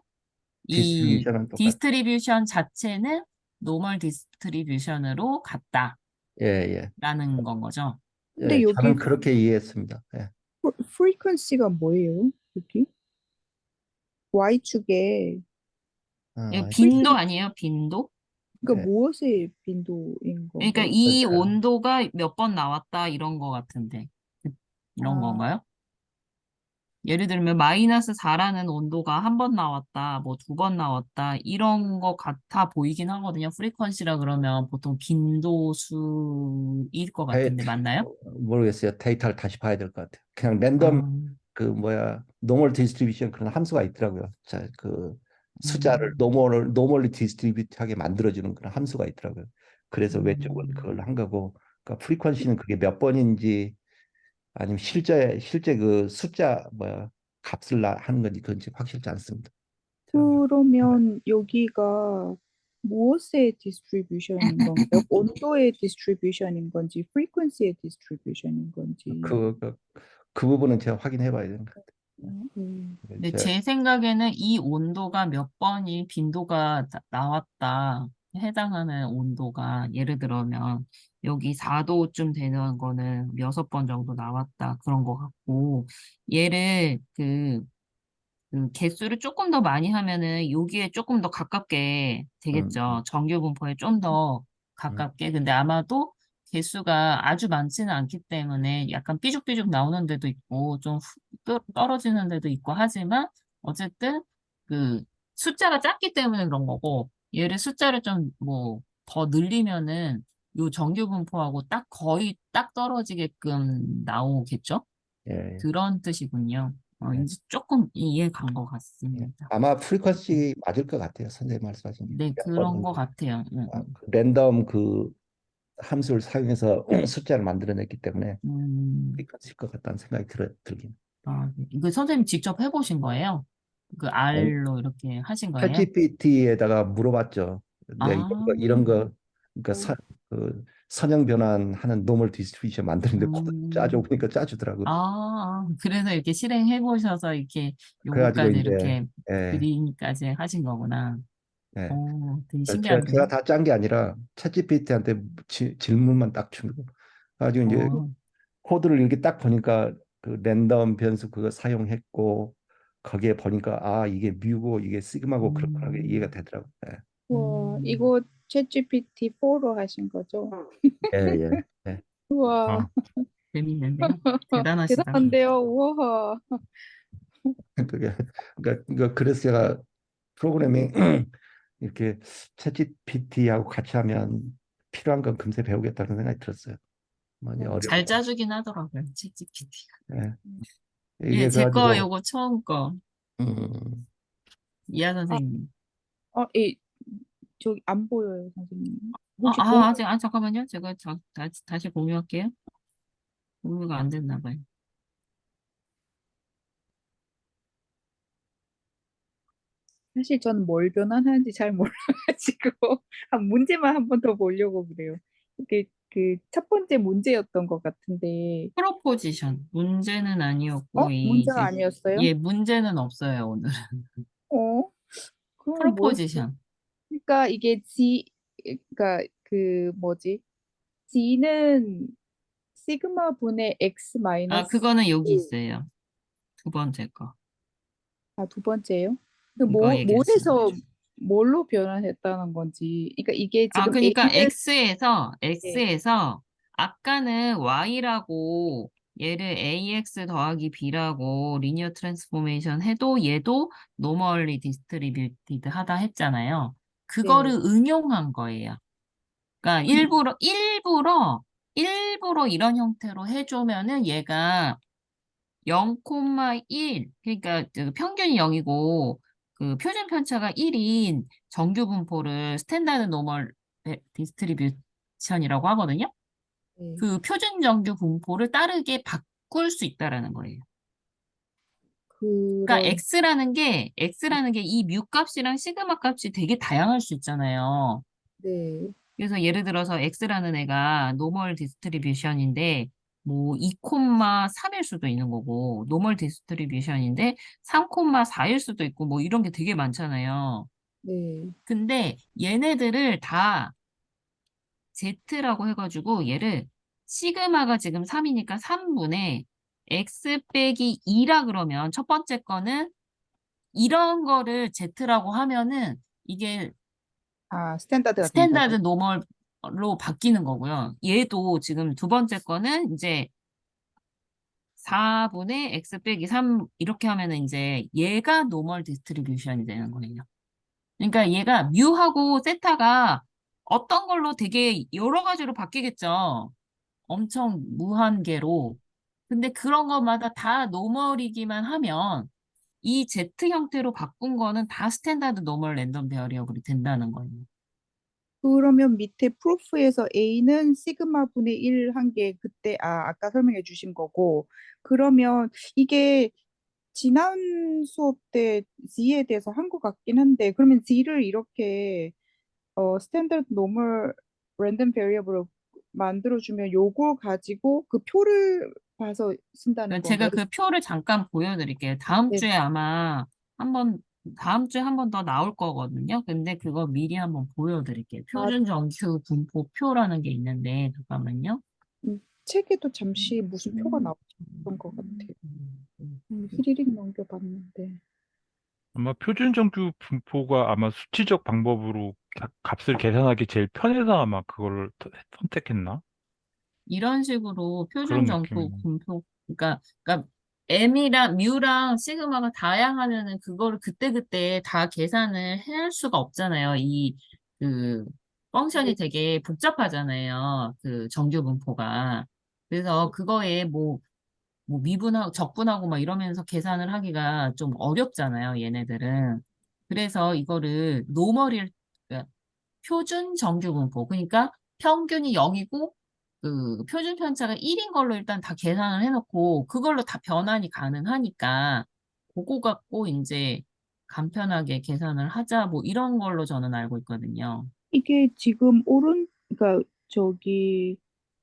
이 디스트리뷰션은 똑같아. 디스트리뷰션 자체는 노멀 디스트리뷰션으로 같다라는 예, 예. 건 거죠. 근데 예, 여기 저는 그렇게 이해했습니다. 예. 프리퀀시가 뭐예요? 여기 Y축에 이거 어, 빈도 아니에요? 빈도? 그러니까 예. 무엇의 빈도인 그러니까 건가요? 이 그러니까 온도가 몇 번 나왔다 이런 거 같은데 이런 아, 건가요? 예를 들면 마이너스 4라는 온도가 한 번 나왔다, 뭐 두 번 나왔다 이런 거 같아 보이긴 하거든요. 프리퀀시라 그러면 보통 빈도수일 것 데이- 같은데 맞나요? 모르겠어요. 데이터를 다시 봐야 될 것 같아요. 그냥 랜덤 음, 그 뭐야 노멀 디스트리뷰션 그런 함수가 있더라고요. 자, 그 숫자를 음, 노멀리 디스트리뷰트하게 만들어주는 그런 함수가 있더라고요. 그래서 왼쪽은 음, 그걸 한 거고, 그러니까 프리퀀시는 그게 몇 번인지 아니면 실제 그 숫자 뭐야 값을 하는 건지 그건지 확실치 않습니다. 저, 그러면 여기가 무엇의 디스트리뷰션인 건가요? 온도의 디스트리뷰션인 건지, 프리퀀시의 디스트리뷰션인 건지. 그, 그, 그 부분은 제가 확인해 봐야 되는 것 같아요. 근데 제 생각에는 이 온도가 몇 번이 빈도가 나왔다. 해당하는 온도가 예를 들면 여기 4도쯤 되는 거는 6번 정도 나왔다. 그런 것 같고 얘를 그 개수를 조금 더 많이 하면은 여기에 조금 더 가깝게 되겠죠. 정규 분포에 좀 더 가깝게. 근데 아마도 개수가 아주 많지는 않기 때문에 약간 삐죽삐죽 나오는 데도 있고 좀 떨어지는 데도 있고 하지만 어쨌든 그 숫자가 작기 때문에 그런 거고 얘를 숫자를 좀 뭐 더 늘리면은 요 정규 분포하고 딱 거의 딱 떨어지게끔 나오겠죠? 예, 예. 그런 뜻이군요. 예. 이제 조금 이해 간 것 예. 같습니다. 아마 프리퀀시 맞을 것 같아요. 선생님 말씀하신 게. 네, 그런 것 같아요. 그 랜덤 그 함수를 사용해서 숫자를 만들어냈기 때문에 음. 프리퀀시일 것 같다는 생각이 들긴. 네. 이거 선생님 직접 해보신 거예요? 그 R로 이렇게 하신 거예요? 챗GPT에다가 물어봤죠. 내가 아, 이런 거 그러니까 그 선형 변환하는 노멀 디스트리뷰션 만드는데 코드 짜줘 음, 보니까 짜주더라고. 그래서 이렇게 실행해 보셔서 이렇게 그래가지고 요거까지 이제 이렇게 예, 그림까지 하신 거구나. 예. 되게 제가 신기한데요? 다 짠 게 아니라 챗GPT한테 질문만 딱 주고 가지고 이제 어, 코드를 이렇게 딱 보니까 그 랜덤 변수 그거 사용했고 거기에 보니까 아 이게 뮤고 이게 시그마고 그렇구나 그게 이해가 음, 되더라고. 예. 우와, 음, 이거 챗GPT 4로 하신 거죠? 예, 예, 예. 우와, 아, 재밌는데요? 대단하시다. 대단한데요? 우와. 그게 그러니까 그래서 제가 프로그래밍 이렇게 챗GPT하고 같이 하면 필요한 건 금세 배우겠다는 생각이 들었어요. 많이 어려운 잘 거. 짜주긴 하더라고요, 챗GPT가. 예. 예, 이게 제 거 그래가지고 요거 처음 거. 음, 이하 아, 선생님. 저기 안 보여요, 선생님. 혹시 잠깐만요. 제가 다시 공유할게요. 공유가 안 됐나 봐요. 사실 저는 뭘 변환하는지 잘 몰라가지고 한 문제만 한 번 더 보려고 그래요. 그 첫 번째 문제였던 것 같은데, 프로포지션. 문제는 아니었고, 문제가 이게, 아니었어요? 예, 문제는 없어요, 오늘. 어? 그럼 뭐였지? 프로포지션. 그러니까 이게 그러니까 그 뭐지? G는 시그마 분의 X 마이너스 그거는 여기 있어요. 두 번째 거. 두 번째요? 이거 얘기하시는 뭘에서 거죠. 뭘로 변환했다는 건지. 그러니까 이게 지금 그러니까 A는 네, X에서, 아까는 Y라고, 얘를 AX 더하기 B라고 리니어 트랜스포메이션 해도 얘도 노멀리 디스트리뷰티드 하다 했잖아요. 그거를 네. 응용한 거예요. 그러니까 일부러 이런 형태로 해주면은 얘가 0,1, 그러니까 그 평균이 0이고 그 표준 편차가 1인 정규 분포를 스탠다드 노멀 디스트리뷰션이라고 하거든요. 네. 그 표준 정규 분포를 따르게 바꿀 수 있다라는 거예요. 그러니까 그런 X라는 게 이 뮤 값이랑 시그마 값이 되게 다양할 수 있잖아요. 네. 그래서 예를 들어서 X라는 애가 노멀 디스트리뷰션인데 뭐 2,3일 수도 있는 거고 노멀 디스트리뷰션인데 3,4일 수도 있고 뭐 이런 게 되게 많잖아요. 네. 근데 얘네들을 다 Z라고 해가지고 얘를 시그마가 지금 3이니까 3분의 X 빼기 2라 그러면 첫 번째 거는 이런 거를 Z라고 하면은 이게 스탠다드가 스탠다드 된다고. 노멀로 바뀌는 거고요. 얘도 지금 두 번째 거는 이제 4분의 x 빼기 3 이렇게 하면은 이제 얘가 노멀 디스트리뷰션이 되는 거예요. 그러니까 얘가 뮤하고 세타가 어떤 걸로 되게 여러 가지로 바뀌겠죠. 엄청 무한계로. 근데 그런 것마다 다 노멀이기만 하면 이 Z 형태로 바꾼 거는 다 스탠다드 노멀 랜덤 베어리어블이 된다는 거예요. 그러면 밑에 프로프에서 A는 시그마 분의 1 한 게 그때 아까 설명해 주신 거고 그러면 이게 지난 수업 때 Z에 대해서 한 것 같긴 한데 그러면 Z를 이렇게 스탠다드 노멀 랜덤 베리어블로 만들어주면 요걸 가지고 그 표를 봐서 쓴다는 그러니까 건가요? 제가 그 표를 잠깐 보여드릴게요. 네. 다음 주에 한 번 더 나올 거거든요. 근데 그거 미리 한번 보여드릴게요. 아, 표준 정규 분포표라는 게 있는데, 잠깐만요. 책에도 잠시 무슨 표가 음, 나왔던 것 같아요. 음, 음, 히리릭 넘겨봤는데. 아마 표준 정규 분포가 아마 수치적 방법으로 값을 계산하기 제일 편해서 아마 그거를 선택했나? 이런 식으로 표준 그런 정보 느낌이네. 분포, 그러니까 M이랑 뮤랑 시그마가 다양하면은 그거를 그때그때 다 계산을 할 수가 없잖아요. 그, 펑션이 되게 복잡하잖아요. 그 정규 분포가. 그래서 그거에 뭐 미분하고 적분하고 막 이러면서 계산을 하기가 좀 어렵잖아요. 얘네들은. 그래서 이거를 노멀일, 그러니까 표준 정규 분포. 그러니까 평균이 0이고 그 표준 편차가 1인 걸로 일단 다 계산을 해놓고 그걸로 다 변환이 가능하니까 그거 갖고 이제 간편하게 계산을 하자 뭐 이런 걸로 저는 알고 있거든요. 이게 지금 그러니까 저기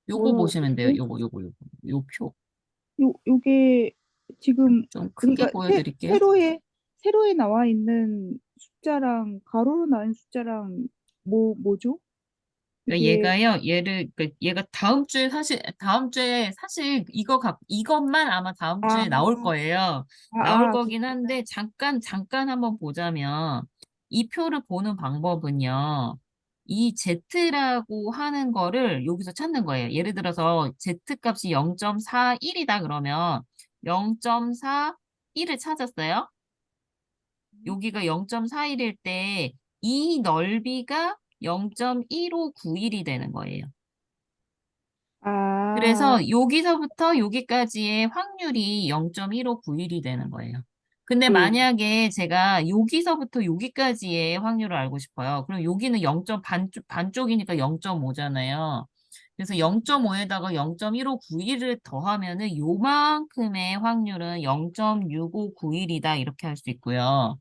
요거 뭐라고 보시면 돼요. 그러지? 요 표. 요게 지금 좀 크게 그러니까 보여드릴게요. 세로에 나와 있는 숫자랑 가로로 나온 숫자랑 뭐죠? 그러니까 이게 얘가 다음 주에 사실 이것만 아마 다음 아, 주에 나올 거예요. 나올 거긴 그렇구나. 한데 잠깐 한번 보자면 이 표를 보는 방법은요. 이 Z라고 하는 거를 여기서 찾는 거예요. 예를 들어서 Z 값이 0.41이다 그러면 0.41을 찾았어요. 여기가 0.41일 때 이 넓이가 0.1591이 되는 거예요. 아, 그래서 여기서부터 여기까지의 확률이 0.1591이 되는 거예요. 근데 네. 만약에 제가 여기서부터 여기까지의 확률을 알고 싶어요. 그럼 여기는 0. 반쪽이니까 0.5잖아요. 그래서 0.5에다가 0.1591을 더하면은 요만큼의 확률은 0.6591이다 이렇게 할 수 있고요.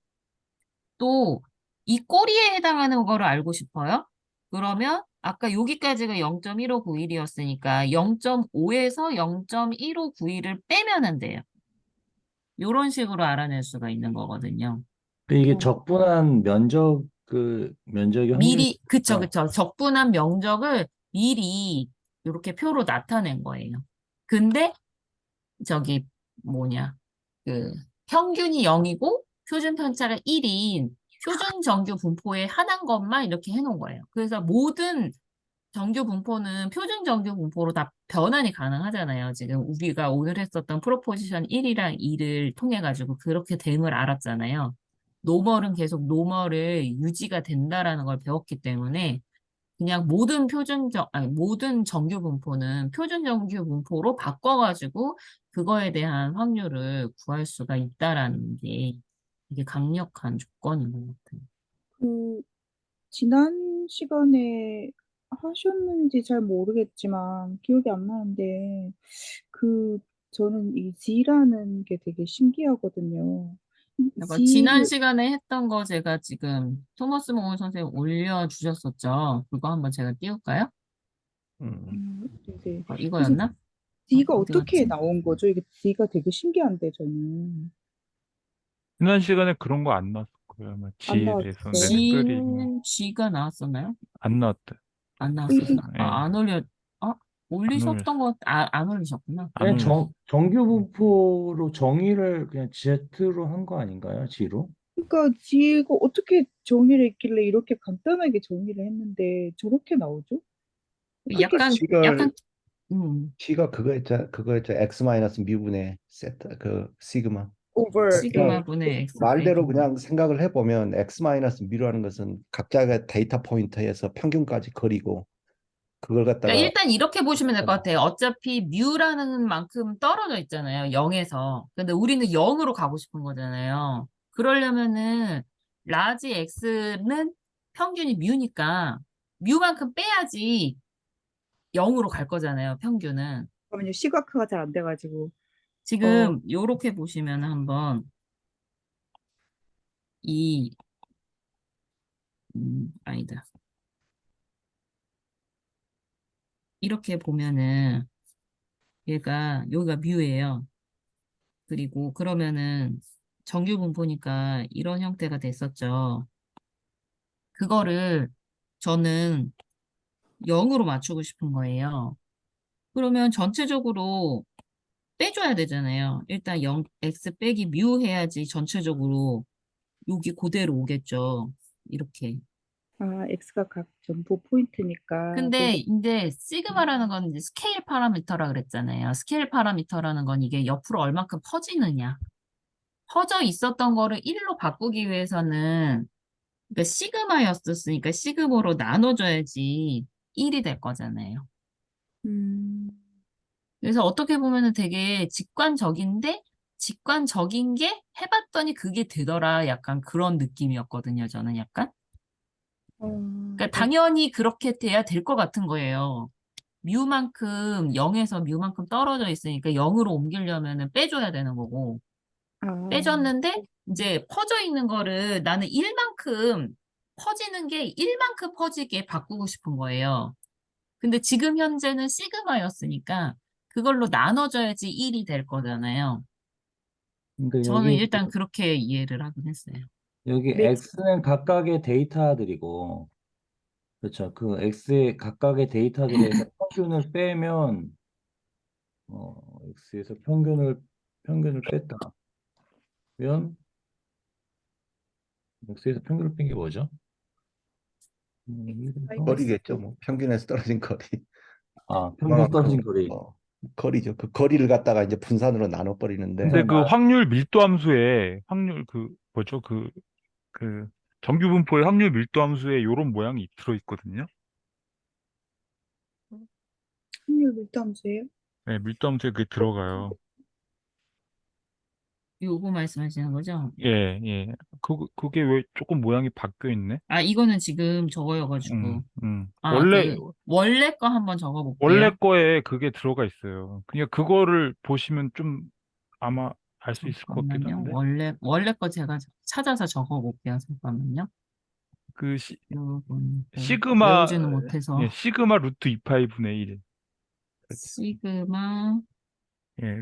또 이 꼬리에 해당하는 거를 알고 싶어요? 그러면 아까 여기까지가 0.1591이었으니까 0.5에서 0.1591을 빼면은 돼요. 이런 식으로 알아낼 수가 있는 거거든요. 이게 어, 적분한 면적의 그쵸. 확률이니까. 적분한 면적을 미리 이렇게 표로 나타낸 거예요. 근데 저기 뭐냐, 그 평균이 0이고 표준 편차가 1인 표준 정규 분포에 한한 것만 이렇게 해놓은 거예요. 그래서 모든 정규 분포는 표준 정규 분포로 다 변환이 가능하잖아요. 지금 우리가 오늘 했었던 프로포지션 1이랑 2를 통해 가지고 그렇게 됨을 알았잖아요. 노멀은 계속 노멀을 유지가 된다라는 걸 배웠기 때문에 그냥 모든 정규 분포는 표준 정규 분포로 바꿔가지고 그거에 대한 확률을 구할 수가 있다라는 게 되게 강력한 조건인 것 같아요. 그 지난 시간에 하셨는지 잘 모르겠지만 기억이 안 나는데 그 저는 이 G라는 게 되게 신기하거든요. 그러니까 지난 G를 시간에 했던 거 제가 지금 토머스 몽 선생님 올려주셨었죠. 그거 한번 제가 띄울까요? 음. 네네. 그래서 이거였나? D가 어디 어떻게 갔지? 나온 거죠? 이게 D가 되게 신기한데 저는 지난 시간에 그런 거 안 나왔을 거예요. 아마 안 G에 대해서 내 나왔어요. 특별히 뭐 G가 나왔었나요? 안 나왔대. 안 이게 나왔었나? 예, 아, 안 올렸어. 안 올리셨구나. 안 그냥 올렸어. 정규 분포로 정의를 그냥 Z로 한 거 아닌가요? G로? 그러니까 G가 어떻게 정의를 했길래 이렇게 간단하게 정의를 했는데 저렇게 나오죠? 어떻게 약간, G가 음, 그거 있죠. X 마이너스 미분의 세타 그 시그마. over 그냥 시그마 분의 X 말대로 빼기. 그냥 생각을 해보면 X 마이너스 미라는 것은 각자의 데이터 포인트에서 평균까지 거리고 그걸 그러니까 갖다가 일단 이렇게 보시면 될 것 같아요. 어차피 뮤라는 만큼 떨어져 있잖아요. 0에서. 근데 우리는 0으로 가고 싶은 거잖아요. 그러려면은 라지 X는 평균이 뮤니까 뮤만큼 빼야지 0으로 갈 거잖아요. 평균은. 잠깐만요. 시각화가 잘 안 돼가지고 어, 지금 요렇게 보시면 한번 이 아니다. 이렇게 보면은 여기가 뮤예요. 그리고 그러면은 정규 분포니까 이런 형태가 됐었죠. 그거를 저는 0으로 맞추고 싶은 거예요. 그러면 전체적으로 빼줘야 되잖아요. 일단 0, x 빼기 뮤 해야지 전체적으로 여기 그대로 오겠죠. 이렇게. 아, X가 각 점포 포인트니까 근데 그게 이제 시그마라는 건 이제 스케일 파라미터라 그랬잖아요. 스케일 파라미터라는 건 이게 옆으로 얼마큼 퍼지느냐. 퍼져 있었던 거를 1로 바꾸기 위해서는 그러니까 시그마였었으니까 시그모로 나눠줘야지 1이 될 거잖아요. 음, 그래서 어떻게 보면은 되게 직관적인데 직관적인 게 해봤더니 그게 되더라. 약간 그런 느낌이었거든요. 저는 약간. 그러니까 네. 당연히 그렇게 돼야 될 것 같은 거예요. 뮤만큼 0에서 뮤만큼 떨어져 있으니까 0으로 옮기려면은 빼줘야 되는 거고. 아, 빼줬는데 이제 퍼져 있는 거를 나는 1만큼 퍼지는 게 1만큼 퍼지게 바꾸고 싶은 거예요. 근데 지금 현재는 시그마였으니까 그걸로 나눠줘야지 1이 될 거잖아요. 그러니까 저는 여기 일단 그렇게 이해를 하긴 했어요. 여기 맥스, X는 각각의 데이터들이고 그렇죠. 그 X의 각각의 데이터들에서 평균을 빼면 X에서 평균을 뺐다. 면 X에서 평균을 뺀 게 뭐죠? 1에서 마이너스 거리겠죠. 뭐 평균에서 떨어진 거리. 평균에서 그만큼 떨어진 거리. 거리죠. 그 거리를 갖다가 이제 분산으로 나눠 버리는데 근데 분산 그 확률 밀도 함수에 확률 그 뭐죠? 그 정규 분포의 확률 밀도 함수에 요런 모양이 들어있거든요. 확률 밀도함수예요? 네, 밀도 함수에 그게 들어가요. 요거 말씀하시는 거죠? 예, 예. 그게 왜 조금 모양이 바뀌어 있네? 아, 이거는 지금 저거여가지고. 아, 원래, 원래 거 한번 원래 적어볼게요. 거에 그게 들어가 있어요. 그냥 그거를 보시면 좀 아마 알 수 있을 것 같기도 잠깐만요. 한데. 원래 거 제가 찾아서 적어볼게요. 잠깐만요. 그 요건 뭐 시그마, 외우지는 못해서. 예, 시그마 루트 2파이분의 1. 그렇죠. 시그마, 예,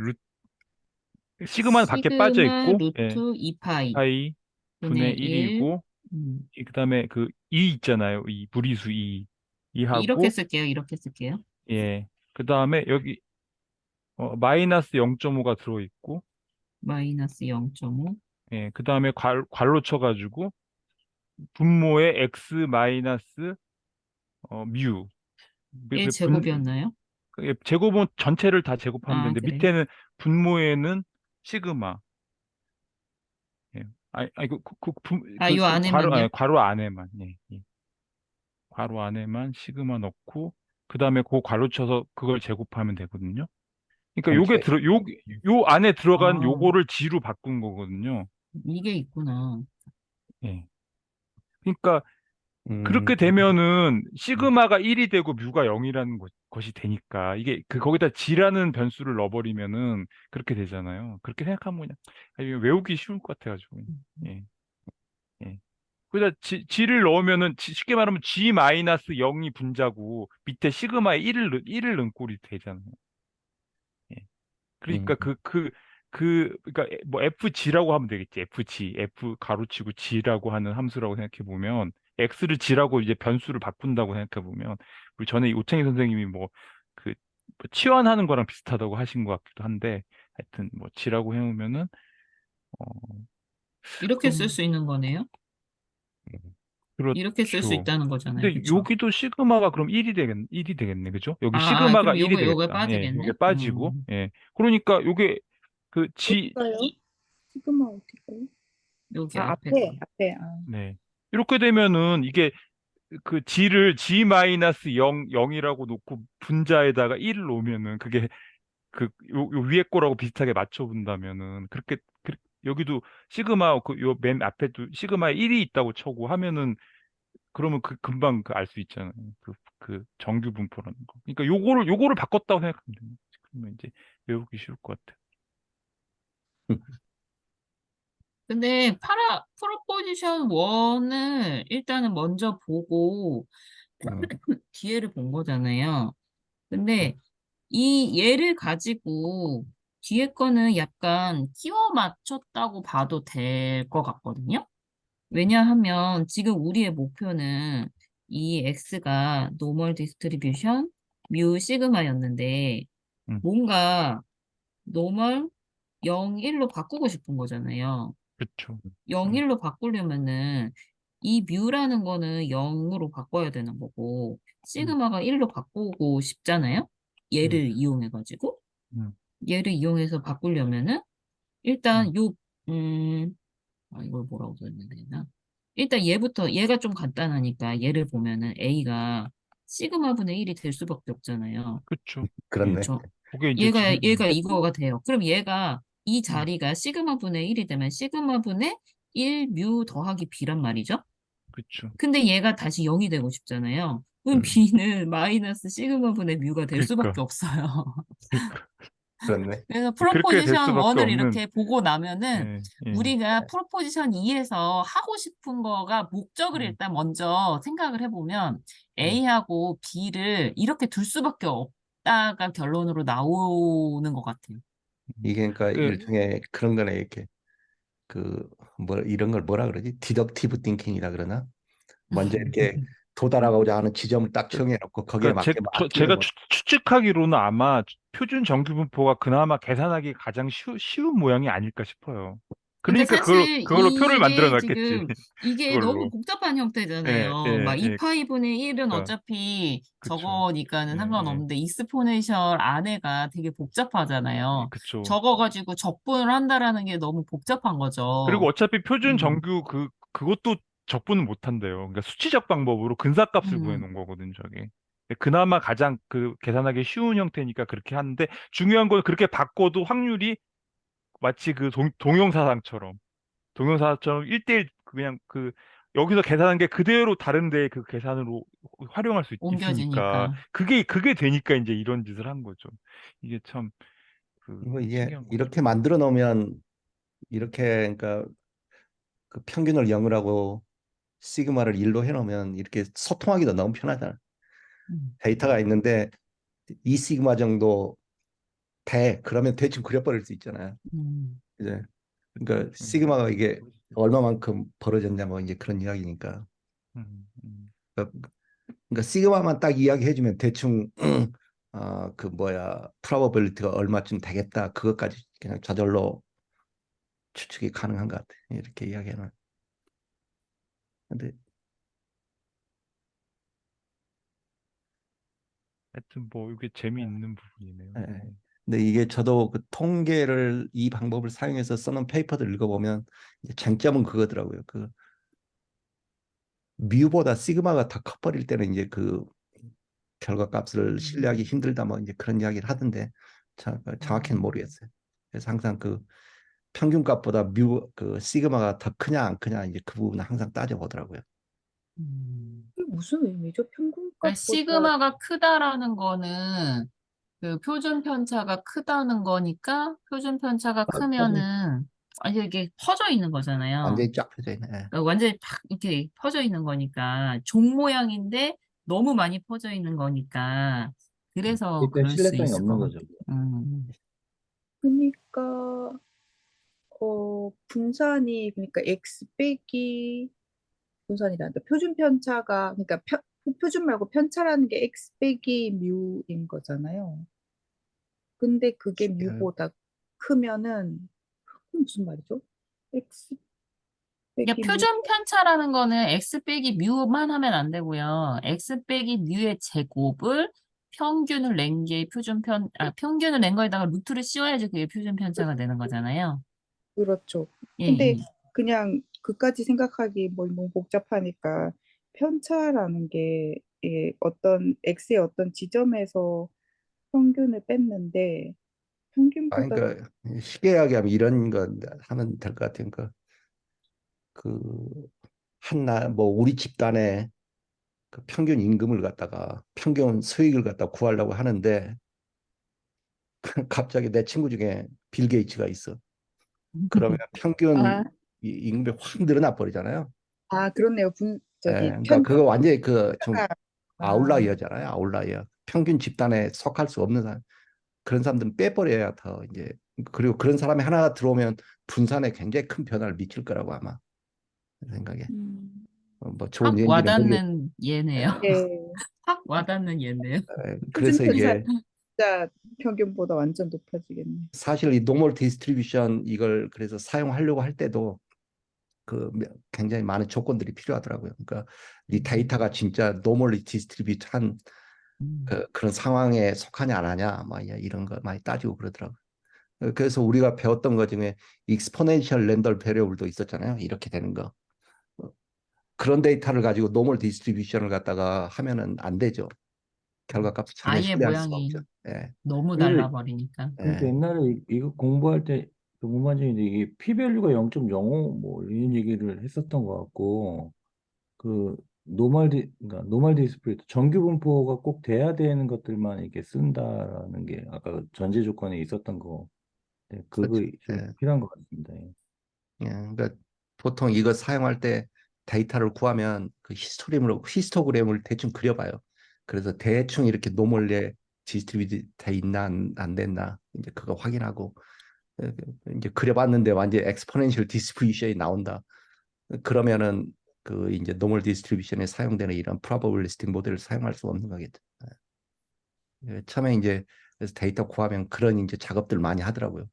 시그마는 밖에 빠져 있고, 예, 루트 2파이 파이 분의 분의 1. 1이고, 그다음에 그 2 있잖아요. 이 무리수 2. 이렇게 2하고, 쓸게요. 이렇게 쓸게요. 예, 그다음에 여기 마이너스 0.5가 들어있고, 마이너스 0.5. 예, 그다음에 괄호 쳐가지고, 분모의 x 마이너스 뮤. 얘 그 분, 제곱이었나요? 제곱은 전체를 다 제곱하면 아, 되는데 그래. 밑에는 분모에는 시그마. 예. 아, 요 안에만요? 괄호 안에만. 예, 예. 괄호 안에만 시그마 넣고 그다음에 그 괄호 쳐서 그걸 제곱하면 되거든요. 그러니까 전체. 요 안에 들어간 아, 요거를 g로 바꾼 거거든요. 이게 있구나. 예. 그러니까 음, 그렇게 되면은 시그마가 1이 되고 뮤가 0이라는 것이 되니까 이게 거기다 g라는 변수를 넣어버리면은 그렇게 되잖아요. 그렇게 생각하면 그냥 이거 외우기 쉬울 것 같아가지고. 예. 예. 그다 g를 넣으면은 쉽게 말하면 g 마이너스 0이 분자고 밑에 시그마에 1을 넣은 꼴이 되잖아요. 예. 음, 그러니까 그러니까 뭐 FG라고 하면 되겠지. FG, F 가로치고 G라고 하는 함수라고 생각해 보면 X를 G라고 이제 변수를 바꾼다고 생각해 보면 우리 전에 오창희 선생님이 그 치환하는 거랑 비슷하다고 하신 것 같기도 한데 하여튼 뭐 G라고 해놓으면은 어 이렇게 쓸 그럼 수 있는 거네요? 이렇게 쓸 수 그렇죠. 있다는 거잖아요. 근데 그쵸? 여기도 시그마가 그럼 1이 되겠네. 그죠? 여기 시그마가 그럼 1이 요게 되겠다. 예, 요게 빠지겠네? 빠지고. 예. 그러니까 요게 그 G 어디가요? 시그마 어디가요? 여기 아, 앞에 거. 앞에. 네. 이렇게 되면은 이게 그 G를 G 마이너스 0이라고 놓고 분자에다가 1을 놓으면은 그게 요 위에 거라고 비슷하게 맞춰 본다면은 여기도 시그마 요 맨 앞에도 시그마에 1이 있다고 쳐고 하면은 그러면 금방 알 수 있잖아요. 그 정규 분포라는 거. 그러니까 요거를 바꿨다고 생각하면 됩니다. 그러면 이제 외우기 쉬울 것 같아요. 근데 프로포지션 1을 일단은 먼저 보고 음, 뒤에를 본 거잖아요. 근데 이 얘를 가지고 뒤에 거는 약간 끼워 맞췄다고 봐도 될 것 같거든요. 왜냐하면 지금 우리의 목표는 이 x가 노멀 디스트리뷰션 뮤 시그마였는데 음. 뭔가 노멀 0, 1로 바꾸고 싶은 거잖아요. 그쵸. 0, 1로 바꾸려면은 이 뮤라는 거는 0으로 바꿔야 되는 거고 시그마가 1로 바꾸고 싶잖아요. 얘를 이용해가지고 음. 얘를 이용해서 바꾸려면은 일단 이걸 뭐라고 써야 되나? 일단 얘가 좀 간단하니까 얘를 보면은 A가 시그마 분의 1이 될 수밖에 없잖아요. 그쵸. 그렇네. 그렇죠. 그게 이제 지금 얘가 이거가 돼요. 그럼 얘가 이 자리가 시그마 분의 1이 되면 시그마 분의 1 뮤 더하기 B란 말이죠. 그쵸. 근데 얘가 다시 0이 되고 싶잖아요. 그럼 음. B는 마이너스 시그마 분의 뮤가 될 그러니까 수밖에 없어요. 그렇네. 그래서 그렇게 될 프로포지션 수밖에 1을 없는 이렇게 보고 나면은 예, 예. 우리가 프로포지션 2에서 하고 싶은 거가 목적을 일단 먼저 생각을 해보면 A하고 B를 이렇게 둘 수밖에 없다가 결론으로 나오는 것 같아요. 이게 그러니까 그 일종의 그런 거네. 이렇게 그 뭐 이런 걸 뭐라 그러지? 디덕티브 띵킹이라 그러나? 먼저 이렇게 도달하고자 하는 지점을 딱 정해놓고 거기에 그러니까 맞게 제가 뭐 추측하기로는 아마 표준 정규분포가 그나마 계산하기 가장 쉬운 모양이 아닐까 싶어요. 그러니까 그러니까 사실 그걸로 표를 만들어 이게 놨겠지. 지금 이게 너무 그걸로. 복잡한 예, 형태잖아요. 막 예, 예. 2파이분의 1은 그러니까 어차피 그쵸. 저거니까는 예, 예. 상관없는데 익스포넨셜 안에가 되게 복잡하잖아요. 그쵸. 저거 가지고 적분을 한다라는 게 너무 복잡한 그리고 거죠. 어차피 표준 음, 정규 그것도 적분은 못 한대요. 그러니까 수치적 방법으로 근사값을 구해 음, 놓은 거거든, 저게. 그나마 가장 계산하기 쉬운 형태니까 그렇게 하는데 중요한 건 그렇게 바꿔도 확률이 마치 동영사상처럼 1대1 그냥 여기서 계산한 게 그대로 다른 데의 그 계산으로 활용할 수 있으니까 옮겨지니까. 그게 되니까 이제 이런 짓을 한 거죠. 이게 참 이거 이게 신기한 거죠. 이렇게 만들어 놓으면 이렇게 그러니까 그 평균을 0을 하고 시그마를 1로 해놓으면 이렇게 소통하기도 너무 편하잖아. 음, 데이터가 있는데 이 시그마 정도 돼. 그러면 대충 그려버릴 수 있잖아요. 음, 이제 그러니까 음, 시그마가 이게 얼마만큼 벌어졌냐 뭐 이제 그런 이야기니까. 음, 음. 그러니까 시그마만 딱 이야기해주면 대충 그 뭐야 프로버빌리티가 얼마쯤 되겠다 그것까지 그냥 저절로 추측이 가능한 것 같아. 이렇게 이야기하면. 근데 하여튼 뭐 이게 재미있는 부분이네요. 예. 네. 근데 이게 저도 그 통계를 이 방법을 사용해서 써놓은 페이퍼들 읽어보면 이제 장점은 그거더라고요. 그 뮤보다 시그마가 더 커버릴 때는 이제 그 결과값을 신뢰하기 힘들다 뭐 이제 그런 이야기를 하던데 정확히는 모르겠어요. 그래서 항상 그 평균값보다 그 시그마가 더 크냐 안 크냐 이제 그 부분은 항상 따져보더라고요. 이게 무슨 의미죠? 그러니까 평균값보다 시그마가 크다라는 거는 그 표준 편차가 크다는 거니까 표준 편차가 퍼져 크면은 이게 퍼져 있는 거잖아요. 완전히 쫙 펴져 있네. 그러니까 완전히 탁 이렇게 퍼져 있는 거니까 종 모양인데 너무 많이 퍼져 있는 거니까 그래서 일단 그럴 수 신뢰성이 있을 없는 것 같아요. 거죠. 그러니까 분산이 그러니까 x 빼기 분산이란다. 표준 편차가 그러니까 표준 말고 편차라는 게 x 빼기 뮤인 거잖아요. 근데 그게 뮤보다 크면은 그건 무슨 말이죠? x 그러니까 빼기 뮤 표준 편차라는 거는 x 빼기 뮤만 하면 안 되고요. x 빼기 뮤의 제곱을 평균을 낸 거에다가 루트를 씌워야지 그게 표준 편차가 되는 거잖아요. 그렇죠. 예, 근데 예. 그냥 그까지 생각하기 뭐 너무 복잡하니까 편차라는 게 어떤 x의 어떤 지점에서 평균을 뺐는데 아니 평균보다 그러니까 쉽게 이야기하면 이런 거 하면 될 것 같아요. 그 한날 뭐 우리 집단의 그 평균 임금을 갖다가 평균 수익을 갖다 구하려고 하는데 갑자기 내 친구 중에 빌 게이츠가 있어. 그러면 평균 아, 임금이 확 늘어나 버리잖아요. 그렇네요. 예, 저기 그러니까 그거 완전히 그 좀 편차가 아, 아웃라이어잖아요. 아웃라이어. 평균 집단에 속할 수 없는 사람. 그런 사람들은 빼버려야 더 이제 그리고 그런 사람이 하나 들어오면 분산에 굉장히 큰 변화를 미칠 거라고 아마 제 생각에. 음, 뭐 확 좋은 예인지는 모르겠. 와닿는 예네요. 예, 확 와닿는 예네요. 표준 그래서 편차 이게 진짜 평균보다 완전 높아지겠네. 사실 이 노멀 디스트리뷰션 이걸 그래서 사용하려고 할 때도 굉장히 많은 조건들이 필요하더라고요. 그러니까 이 데이터가 진짜 노멀리 디스트리뷰트한 그런 상황에 속하냐 안 하냐 막 이런 거 많이 따지고 그러더라고요. 그래서 우리가 배웠던 것 중에 익스포넨셜 랜덤 베리어블도 있었잖아요. 이렇게 되는 거. 그런 데이터를 가지고 노멀 디스트리뷰션을 갖다가 하면은 안 되죠. 결과값을 전혀 아예 신뢰할 수가 모양이 없죠. 예. 너무 이게 달라버리니까. 그러니까 예. 옛날에 이거 공부할 때 궁금한 점인데 이게 p-밸류가 0.05 뭐 이런 얘기를 했었던 것 같고 그 그러니까 노멀 디스플레이 정규 분포가 꼭 돼야 되는 것들만 이렇게 쓴다라는 게 아까 전제 조건에 있었던 거 그거 그렇죠. 좀 예. 필요한 것 같습니다. 예. 예. 그러니까 보통 이거 사용할 때 데이터를 구하면 그 히스토그램을 대충 그려봐요. 그래서 대충 이렇게 노멀리에 디스트리뷰트 돼 있나 안 됐나 이제 그거 확인하고 이제 그려봤는데 완전 엑스포넨셜 디스트리뷰션이 나온다. 그러면은 그 이제 노멀 디스트리뷰션에 사용되는 이런 프로바빌리스틱 모델을 사용할 수 없는 거겠죠. 처음에 이제 그래서 데이터 구하면 그런 이제 작업들 많이 하더라고요.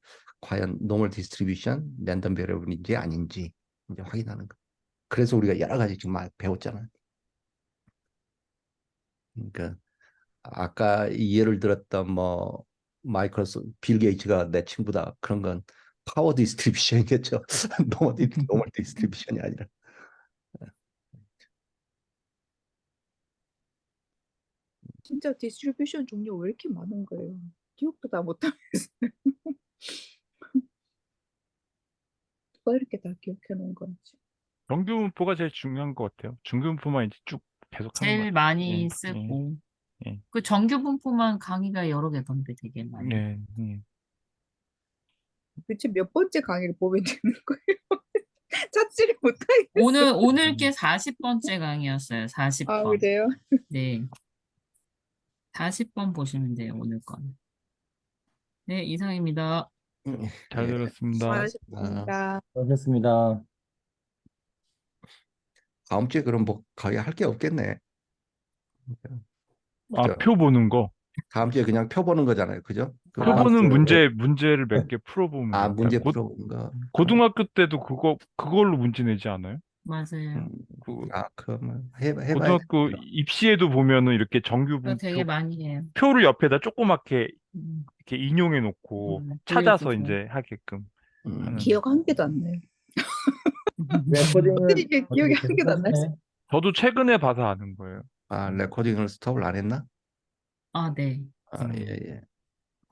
과연 노멀 디스트리뷰션 랜덤 베리어블인지 아닌지 이제 확인하는 거. 그래서 우리가 여러 가지 지금 막 배웠잖아요. 그러니까 아까 예를 들었던 뭐 마이크로소프트 빌 게이츠가 내 친구다 그런 건 파워 디스트리뷰션이겠죠. 노멀 디스트리뷰션이 아니라. 진짜 디스트리뷰션 종류 왜 이렇게 많은 거예요? 기억도 다 못하면서 누가 이렇게 다 기억해 놓은 건지. 정규 분포가 제일 중요한 것 같아요. 중규 분포만 이제 쭉 계속 하는 것 제일 같아요. 많이 예, 쓰고. 예. 그 정규 분포만 강의가 여러 개던데 되게 많이. 예, 예. 도대체 몇 번째 강의를 보면 되는 거예요? 찾지를 못하겠어. 오늘 게 40번째 강의였어요. 아, 40번. 그래요? 네. 40번 보시면 돼요, 오늘 건. 네, 이상입니다. 잘 예. 들었습니다. 아, 수고하셨습니다. 수고하셨습니다. 다음 주에 그럼 뭐 거의 할 게 없겠네. 아, 그죠? 표 보는 거. 다음 주에 그냥 표 보는 거잖아요. 그죠? 그 아, 표 보는 마스터 문제를 몇 개 풀어보면 돼요. 문제 풀어보는 거. 고등학교 때도 그걸로 문제 내지 않아요? 맞아요. 음, 그 그러면 해봐야 고등학교 되겠다. 입시에도 보면은 이렇게 정규 그거 되게 분표 많이 해요. 표를 옆에다 조그맣게 음, 이렇게 인용해 놓고 찾아서 보여주고. 이제 하게끔 하는. 기억 한 개도 안 나요. 레코딩은 이게 어떻게 기억이 한 개도 안 나요. 하시나요? 저도 최근에 봐서 아는 거예요. 레코딩을 스톱을 안 했나? 아, 네. 예, 예.